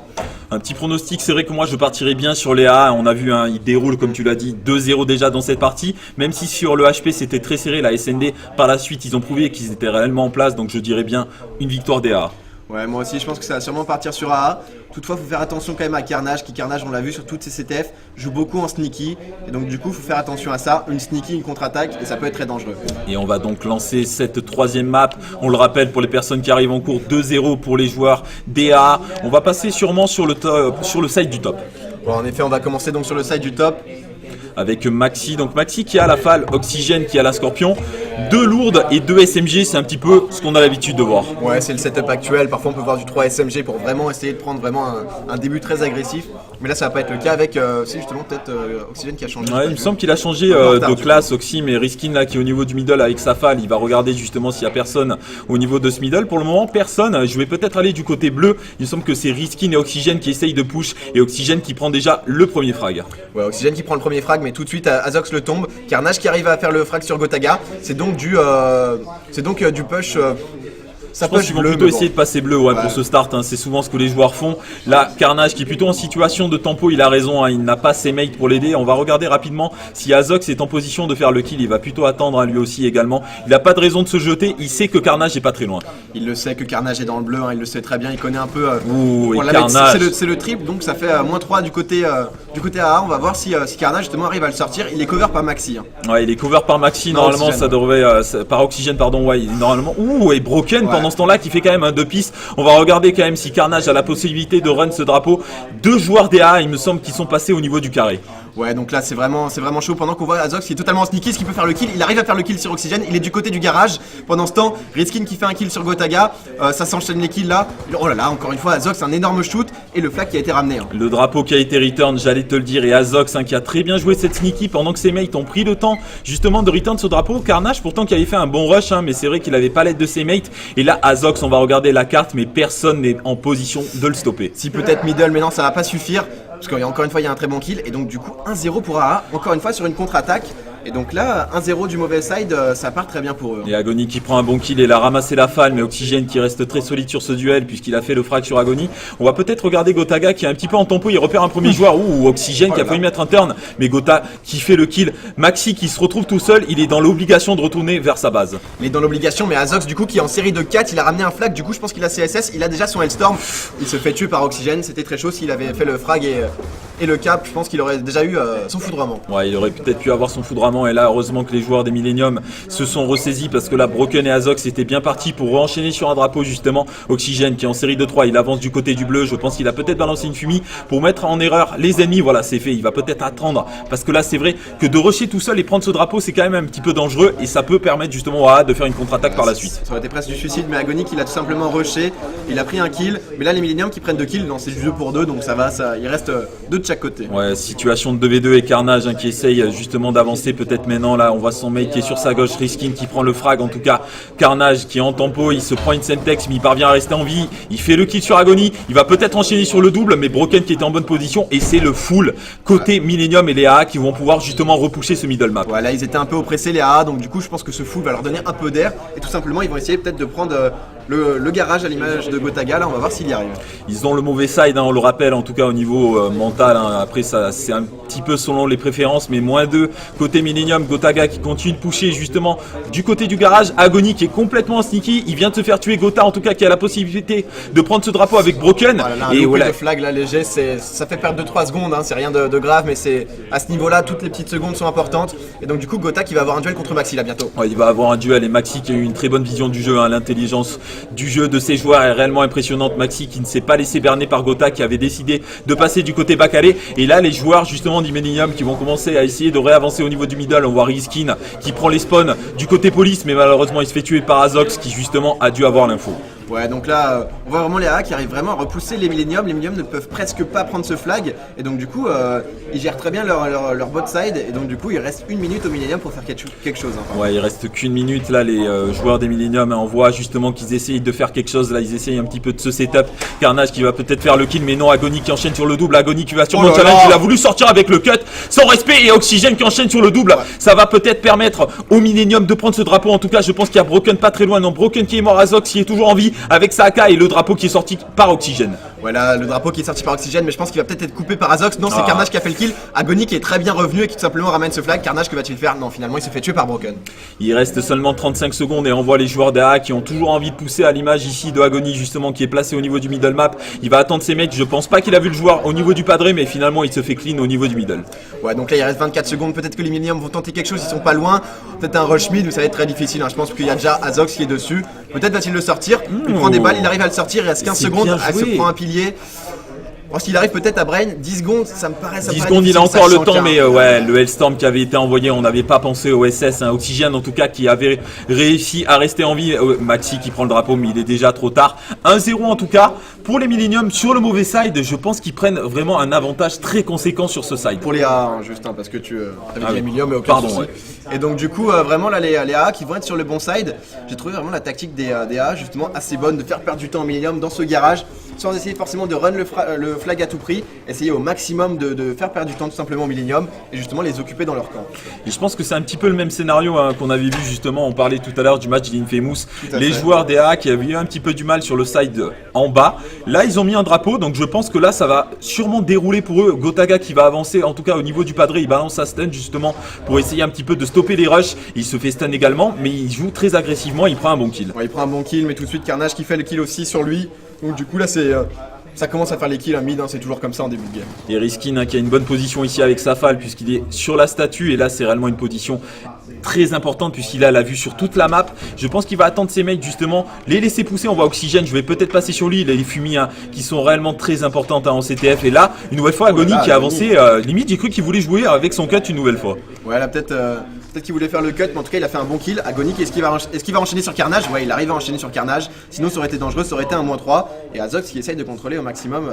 Un petit pronostic, c'est vrai que moi je partirais bien sur les A. On a vu, hein, ils déroulent comme tu l'as dit 2-0 déjà dans cette partie. Même si sur le HP c'était très serré, la SND par la suite ils ont prouvé qu'ils étaient réellement en place. Donc je dirais bien une victoire des A. Ouais, moi aussi je pense que ça va sûrement partir sur AA. Toutefois, il faut faire attention quand même à Carnage, qui Carnage, on l'a vu sur toutes ces CTF, joue beaucoup en sneaky. Et donc du coup, il faut faire attention à ça. Une sneaky, une contre-attaque, et ça peut être très dangereux. Et on va donc lancer cette troisième map. On le rappelle pour les personnes qui arrivent en cours, 2-0 pour les joueurs DA. On va passer sûrement sur le side du top. Bon, en effet, on va commencer donc sur le side du top. Avec Maxi, donc Maxi qui a la FAL, Oxygène qui a la Scorpion, 2 lourdes et 2 SMG, c'est un petit peu ce qu'on a l'habitude de voir. Ouais, c'est le setup actuel, parfois on peut voir du 3 SMG pour vraiment essayer de prendre vraiment un début très agressif, mais là ça va pas être le cas avec, c'est justement peut-être Oxygène qui a changé. Ouais, il me semble qu'il a changé de classe, Oxy, mais Riskin là qui est au niveau du middle avec sa FAL, il va regarder justement s'il y a personne au niveau de ce middle. Pour le moment, personne, je vais peut-être aller du côté bleu, il me semble que c'est Riskin et Oxygène qui essayent de push, et Oxygène qui prend déjà le premier frag. Ouais, Oxygène qui prend le premier frag, mais tout de suite Azox le tombe. Carnage qui arrive à faire le frag sur Gotaga. C'est donc du push. Je pense qu'ils vont plutôt essayer de passer bleu pour ce start, hein. C'est souvent ce que les joueurs font. Là, Carnage qui est plutôt en situation de tempo, il a raison, hein. Il n'a pas ses mates pour l'aider. On va regarder rapidement si Azox est en position de faire le kill. Il va plutôt attendre, hein, lui aussi également. Il n'a pas de raison de se jeter, il sait que Carnage est pas très loin. Il le sait que Carnage est dans le bleu, hein. Il le sait très bien, il connaît un peu. Carnage. C'est le triple, donc ça fait -3 du côté AA. On va voir si Carnage justement arrive à le sortir. Il est cover par Maxi, hein. Ouais, il est cover par Maxi, normalement Oxygène. Ça devrait. Par Oxygène, pardon, ouais, normalement. Et Broken pendant ce temps-là qui fait quand même un 2 pistes. On va regarder quand même si Carnage a la possibilité de run ce drapeau. 2 joueurs DA, il me semble, qui sont passés au niveau du carré. Ouais, donc là c'est vraiment chaud pendant qu'on voit Azox qui est totalement sneaky, ce qui peut faire le kill. Il arrive à faire le kill sur Oxygène, il est du côté du garage. Pendant ce temps, Redskin qui fait un kill sur Gotaga, ça s'enchaîne les kills là. Oh là là, encore une fois, Azox un énorme shoot et le flag qui a été ramené. Le drapeau qui a été return, j'allais te le dire, et Azox qui a très bien joué cette sneaky pendant que ses mates ont pris le temps justement de return ce drapeau. Carnage pourtant qui avait fait un bon rush, mais c'est vrai qu'il avait pas l'aide de ses mates. Et là, Azox, on va regarder la carte, mais personne n'est en position de le stopper. Si peut-être middle, mais non, ça va pas suffire. Parce qu'encore une fois, il y a un très bon kill. Et donc, du coup, 1-0 pour AA. Encore une fois, sur une contre-attaque. Et donc là, 1-0 du mauvais side, ça part très bien pour eux. Et Agony qui prend un bon kill et l'a ramassé la falle, mais Oxygène qui reste très solide sur ce duel puisqu'il a fait le frag sur Agony. On va peut-être regarder Gotaga qui est un petit peu en tempo, il repère un premier joueur. Ouh, Oxygène qui a failli mettre un turn, mais Gota qui fait le kill. Maxi qui se retrouve tout seul, il est dans l'obligation de retourner vers sa base. Il est dans l'obligation, mais Azox du coup qui est en série de 4, il a ramené un flag, du coup je pense qu'il a CSS, il a déjà son Hellstorm. Il se fait tuer par Oxygène, c'était très chaud s'il avait fait le frag et le cap, je pense qu'il aurait déjà eu son foudroiement. Ouais, il aurait peut-être pu avoir son foudroiement et là heureusement que les joueurs des Millennium se sont ressaisis parce que là Broken et Azox étaient bien partis pour enchaîner sur un drapeau justement. Oxygène qui est en série de 3, il avance du côté du bleu, je pense qu'il a peut-être balancé une fumée pour mettre en erreur les ennemis. Voilà, c'est fait, il va peut-être attendre parce que là c'est vrai que de rusher tout seul et prendre ce drapeau c'est quand même un petit peu dangereux et ça peut permettre justement à AA de faire une contre-attaque par la suite. Ça aurait été presque du suicide, mais Agony il a tout simplement rushé, il a pris un kill, mais là les Millennium qui prennent 2 kills, non c'est du 2 pour 2 donc ça va, il reste 2 de chaque côté. Ouais, situation de 2v2 et Carnage qui essaye justement d'avancer peut-être maintenant. Là on voit son mate qui est sur sa gauche, Riskin qui prend le frag, en tout cas Carnage qui est en tempo, il se prend une Semtex mais il parvient à rester en vie, il fait le kill sur Agony, il va peut-être enchaîner sur le double, mais Broken qui était en bonne position et c'est le full côté Millennium et les AA qui vont pouvoir justement repousser ce middle map. Voilà, ils étaient un peu oppressés les AA, donc du coup je pense que ce full va leur donner un peu d'air et tout simplement ils vont essayer peut-être de prendre le garage à l'image de Gotaga, là on va voir s'il y arrive. Ils ont le mauvais side, on le rappelle, en tout cas au niveau mental, après ça c'est un petit peu selon les préférences, mais -2 côté Millennium. Gotaga qui continue de pusher justement du côté du garage, Agony qui est complètement sneaky, il vient de se faire tuer, Gota en tout cas qui a la possibilité de prendre ce drapeau avec Broken. Voilà, là, et voilà. Le flag là léger, ça fait perdre 2-3 secondes, c'est rien de grave, mais c'est à ce niveau là, toutes les petites secondes sont importantes, et donc du coup Gota qui va avoir un duel contre Maxi là bientôt. Ouais, il va avoir un duel et Maxi qui a eu une très bonne vision du jeu, l'intelligence du jeu de ses joueurs est réellement impressionnante. Maxi qui ne s'est pas laissé berner par Gota, qui avait décidé de passer du côté Bacalé, et là les joueurs justement d'Imenium qui vont commencer à essayer de réavancer au niveau du middle. On voit Riskin qui prend les spawns du côté police, mais malheureusement il se fait tuer par Azox qui justement a dû avoir l'info. Ouais, donc là, on voit vraiment les AA qui arrivent vraiment à repousser les Millennium. Les Millennium ne peuvent presque pas prendre ce flag. Et donc, du coup, ils gèrent très bien leur bot side. Et donc, du coup, il reste 1 minute au Millennium pour faire quelque chose. Ouais, il reste qu'une minute. Là, les joueurs des Millennium, on voit justement qu'ils essayent de faire quelque chose. Là, ils essayent un petit peu de se setup. Carnage qui va peut-être faire le kill, mais non, Agony qui enchaîne sur le double. Agony qui va sur le challenge. Il a voulu sortir avec le cut sans respect. Et Oxygène qui enchaîne sur le double. Ouais. Ça va peut-être permettre au Millennium de prendre ce drapeau. En tout cas, je pense qu'il y a Broken pas très loin. Non, Broken qui est mort, Azox qui est toujours en vie avec sa AK et le drapeau qui est sorti par Oxygène. Voilà, le drapeau qui est sorti par Oxygène, mais je pense qu'il va peut-être être coupé par Azox. Non, c'est Carnage qui a fait le kill. Agony qui est très bien revenu et qui tout simplement ramène ce flag. Carnage, que va-t-il faire? Non, finalement, il se fait tuer par Broken. Il reste seulement 35 secondes et on voit les joueurs d'AA qui ont toujours envie de pousser, à l'image ici de Agony justement qui est placé au niveau du middle map. Il va attendre ses mates. Je pense pas qu'il a vu le joueur au niveau du padré, mais finalement il se fait clean au niveau du middle. Ouais, donc là il reste 24 secondes. Peut-être que les Millennium vont tenter quelque chose, ils sont pas loin. Peut-être un rush mid, mais ça va être très difficile. Je pense qu'il y a déjà Azox qui est dessus. Peut-être va-t-il le sortir. Il prend des balles, il arrive à le sortir. Il reste 15 secondes. Il se prend un pilier. S'il arrive peut-être à Brain, 10 secondes, ça me paraît. 10 secondes, il a encore le temps, mais ouais, le Hellstorm qui avait été envoyé, on n'avait pas pensé au SS, Oxygène en tout cas qui avait réussi à rester en vie. Maxi qui prend le drapeau, mais il est déjà trop tard. 1-0 en tout cas pour les Millennium sur le mauvais side. Je pense qu'ils prennent vraiment un avantage très conséquent sur ce side. Pour les AA, Justin, parce que tu avais dit les Millennium, mais aucun souci. Ouais. Et donc du coup, vraiment là, les AA qui vont être sur le bon side, j'ai trouvé vraiment la tactique des AA justement assez bonne de faire perdre du temps aux Millennium dans ce garage, sans essayer forcément de run le flag à tout prix, essayer au maximum de faire perdre du temps tout simplement aux Millennium et justement les occuper dans leur camp. Et je pense que c'est un petit peu le même scénario qu'on avait vu justement, on parlait tout à l'heure du match d'Infamous, les joueurs des AA qui avaient eu un petit peu du mal sur le side en bas, là ils ont mis un drapeau, donc je pense que là ça va sûrement dérouler pour eux. Gotaga qui va avancer, en tout cas au niveau du padré, il balance sa stun justement pour essayer un petit peu de stopper les rushs, il se fait stun également, mais il joue très agressivement, il prend un bon kill. Ouais, il prend un bon kill, mais tout de suite Carnage qui fait le kill aussi sur lui, donc du coup là c'est ça commence à faire les kills mid, c'est toujours comme ça en début de game. Et Riskin qui a une bonne position ici avec sa falle puisqu'il est sur la statue et là c'est réellement une position très importante puisqu'il a la vue sur toute la map. Je pense qu'il va attendre ses mates justement, les laisser pousser. On voit Oxygène, je vais peut-être passer sur lui. Il a les fumis qui sont réellement très importantes en CTF. Et là, une nouvelle fois, Agony qui a avancé. Limite, j'ai cru qu'il voulait jouer avec son cut une nouvelle fois. Ouais, là peut-être qu'il voulait faire le cut, mais en tout cas il a fait un bon kill. Agony, est-ce qu'il va enchaîner sur Carnage? Ouais, il arrive à enchaîner sur Carnage. Sinon ça aurait été dangereux, ça aurait été un -3. Et Azox qui essaye de contrôler au maximum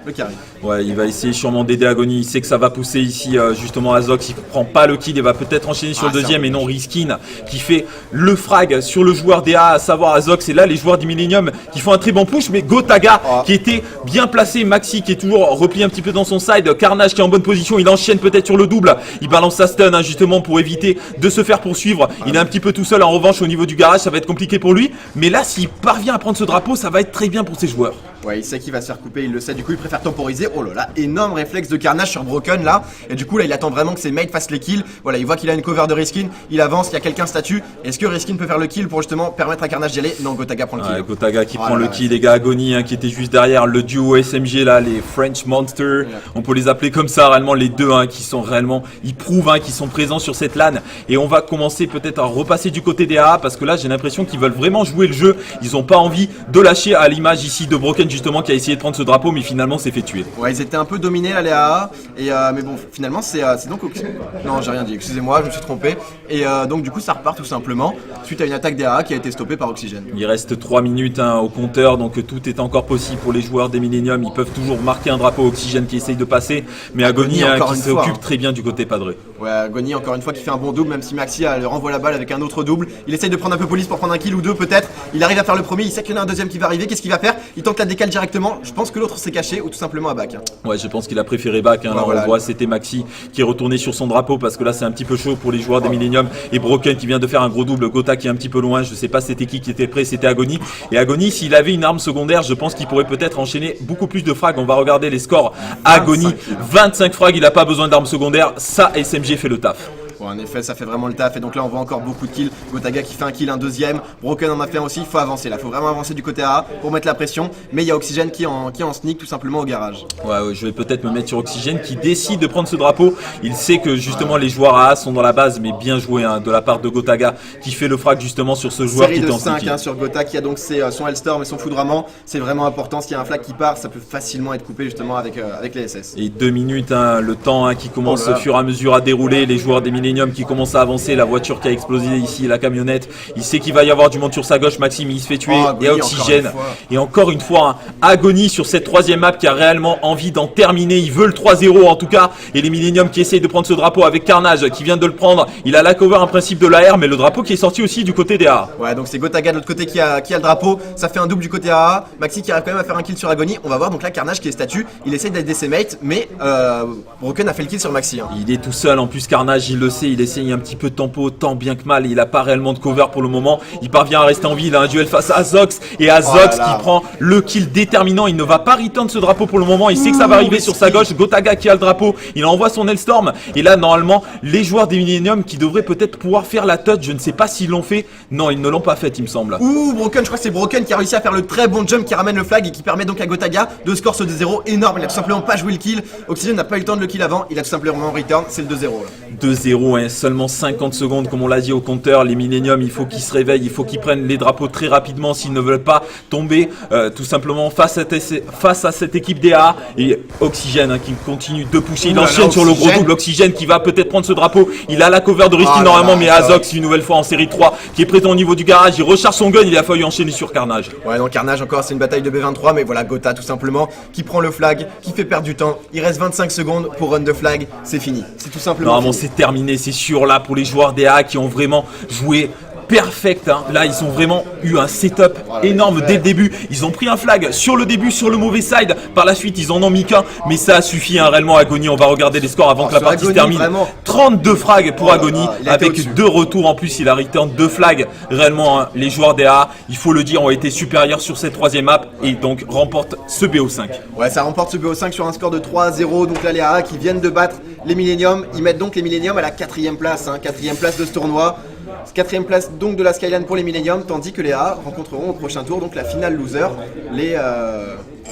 le carry. Ouais, il va essayer sûrement d'aider Agony. Il sait que ça va pousser ici justement Azox. Il prend pas le kill et va peut-être enchaîner sur le deuxième et non Riskin qui fait le frag sur le joueur DA, à savoir Azox. Et là les joueurs du Millennium qui font un très bon push, mais Gotaga qui était bien placé, Maxi qui est toujours replié un petit peu dans son side, Carnage qui est en bonne position, il enchaîne peut-être sur le double, il balance sa stun justement pour éviter de se faire poursuivre. Il est un petit peu tout seul en revanche au niveau du garage, ça va être compliqué pour lui, mais là s'il parvient à prendre ce drapeau, ça va être très bien pour ses joueurs. Ouais, il sait qu'il va se faire couper, il le sait, du coup il préfère temporiser. Oh là là, énorme réflexe de Carnage sur Broken là. Et du coup là il attend vraiment que ses mates fassent les kills. Voilà, il voit qu'il a une cover de Riskin, il avance, il y a quelqu'un statue. Est-ce que Riskin peut faire le kill pour justement permettre à Carnage d'y aller? Non, Gotaga prend le kill. Ouais, Gotaga qui prend le kill, les gars. Agony qui était juste derrière, le duo SMG là, les French Monsters, on peut les appeler comme ça, réellement les deux qui sont réellement, ils prouvent qu'ils sont présents sur cette LAN. Et on va commencer peut-être à repasser du côté des AA parce que là j'ai l'impression qu'ils veulent vraiment jouer le jeu. Ils ont pas envie de lâcher, à l'image ici de Broken justement qui a essayé de prendre ce drapeau mais finalement s'est fait tuer. Ouais, ils étaient un peu dominés là les AA et mais bon finalement c'est donc non, j'ai rien dit, excusez-moi, je me suis trompé. Et donc du coup ça repart tout simplement suite à une attaque des AA qui a été stoppée par Oxygène. Il reste 3 minutes au compteur, donc tout est encore possible pour les joueurs des Millennium. Ils peuvent toujours marquer un drapeau. Oxygène qui essaye de passer, mais Agony qui s'occupe très bien du côté padré. Ouais, Agony encore une fois qui fait un bon double, même si Maxi le renvoie la balle avec un autre double. Il essaye de prendre un peu police pour prendre un kill ou deux peut-être. Il arrive à faire le premier, il sait qu'il y en a un deuxième qui va arriver. Qu'est-ce qu'il va faire? Il tente la décale directement. Je pense que l'autre s'est caché ou tout simplement à back. Ouais, je pense qu'il a préféré back. Là voilà, on voit c'était Maxi qui est retourné sur son drapeau parce que là c'est un petit peu chaud pour les joueurs des Millennium. Et Broken qui vient de faire un gros double. Gota qui est un petit peu loin. Je sais pas c'était qui était prêt, c'était Agony. Et Agony, s'il avait une arme secondaire, je pense qu'il pourrait peut-être enchaîner beaucoup plus de frags. On va regarder les scores. Agony, 25 frags, il a pas besoin d'armes secondaires. Ça, SMG fait le taf. Bon, en effet, ça fait vraiment le taf. Et donc là, on voit encore beaucoup de kills. Gotaga qui fait un kill, un deuxième. Broken en a fait un aussi. Il faut avancer là. Il faut vraiment avancer du côté A pour mettre la pression. Mais il y a Oxygène qui en sneak tout simplement au garage. Ouais, je vais peut-être me mettre sur Oxygène qui décide de prendre ce drapeau. Il sait que justement les joueurs A sont dans la base, mais bien joué de la part de Gotaga qui fait le frag justement sur ce joueur qui est en 5 sur Gota qui a donc son Hellstorm et son foudroiement. C'est vraiment important. S'il y a un flag qui part, ça peut facilement être coupé justement avec les SS. Et 2 minutes, le temps qui commence au fur et à mesure à dérouler. Les joueurs des Millennium qui commencent à avancer, la voiture qui a explosé ici, la camionnette, il sait qu'il va y avoir du monde sur sa gauche, Maxime il se fait tuer, et Oxygène, et encore une fois, Agony sur cette troisième map qui a réellement envie d'en terminer, il veut le 3-0 en tout cas, et les Millennium qui essayent de prendre ce drapeau avec Carnage qui vient de le prendre, il a la cover en principe de l'AR, mais le drapeau qui est sorti aussi du côté des AA. Ouais, donc c'est Gotaga de l'autre côté qui a le drapeau, ça fait un double du côté AA, Maxi qui arrive quand même à faire un kill sur Agony, on va voir donc là Carnage qui est statue, il essaye d'aider ses mates, mais Broken a fait le kill sur Maxi. Il est tout seul, en plus Carnage il le sait, il essaye un petit peu de tempo, tant bien que mal, il a pas réellement de cover pour le moment, il parvient à rester en vie, il a un duel face à Azox, et Azox qui prend le kill déterminant, il ne va pas return ce drapeau pour le moment, il sait que ça va arriver sur sa gauche, Gotaga qui a le drapeau, il envoie son Hellstorm, et là normalement les joueurs des Millennium qui devraient peut-être pouvoir faire la touch, je ne sais pas s'ils l'ont fait, non ils ne l'ont pas fait il me semble. Ouh, Broken, je crois que c'est Broken qui a réussi à faire le très bon jump qui ramène le flag et qui permet donc à Gotaga de score ce 2-0 énorme, il a tout simplement pas joué le kill, Oxygène n'a pas eu le temps de le kill avant, il a tout simplement return, c'est le 2-0 là. 2-0, seulement 50 secondes comme on l'a dit au compteur, les Millennium il faut qu'ils se réveillent, il faut qu'ils prennent les drapeaux très rapidement s'ils ne veulent pas tomber tout simplement face à cette équipe DA, et Oxygène qui continue de pousser, il enchaîne sur le gros double, Oxygène qui va peut-être prendre ce drapeau, il a la cover de Risky normalement, mais Azox une nouvelle fois en série 3 qui est présent au niveau du garage, il recharge son gun, il a fallu enchaîner sur Carnage. Ouais, donc Carnage encore, c'est une bataille de B23, mais voilà Gota tout simplement qui prend le flag, qui fait perdre du temps, il reste 25 secondes pour run de flag, c'est fini, c'est tout simplement normalement c'est terminé, c'est sûr là pour les joueurs DA qui ont vraiment joué perfect, là ils ont vraiment eu un setup énorme dès le début, ils ont pris un flag sur le début, sur le mauvais side, par la suite ils en ont mis qu'un, mais ça a suffi réellement Agony, on va regarder les scores avant que la partie se termine, vraiment. 32 frags pour Agony, avec 2 retours en plus, il a return 2 flags, réellement les joueurs des AA, il faut le dire, ont été supérieurs sur cette troisième map, et donc remportent ce BO5. Ouais, ça remporte ce BO5 sur un score de 3-0, donc là les AA qui viennent de battre les Millennium, ils mettent donc les Millennium à la 4ème place, 4ème place de ce tournoi. 4ème place donc de la Skyline pour les Millennium, tandis que les A rencontreront au prochain tour donc la finale loser,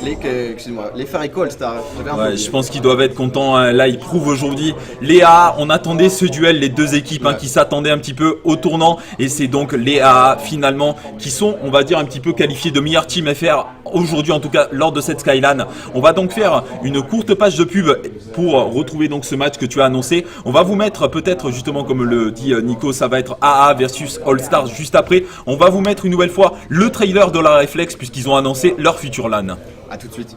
les Farico All-Star. Ouais, je pense qu'ils doivent être contents. Hein. Là, ils prouvent aujourd'hui les AA. On attendait ce duel, les deux équipes qui s'attendaient un petit peu au tournant. Et c'est donc les AA finalement qui sont, on va dire, un petit peu qualifiés de meilleur team FR aujourd'hui, en tout cas lors de cette Skyline. On va donc faire une courte page de pub pour retrouver donc ce match que tu as annoncé. On va vous mettre peut-être justement comme le dit Nico, ça va être AA versus All-Stars juste après. On va vous mettre une nouvelle fois le trailer de la Reflex puisqu'ils ont annoncé leur futur LAN. A tout de suite.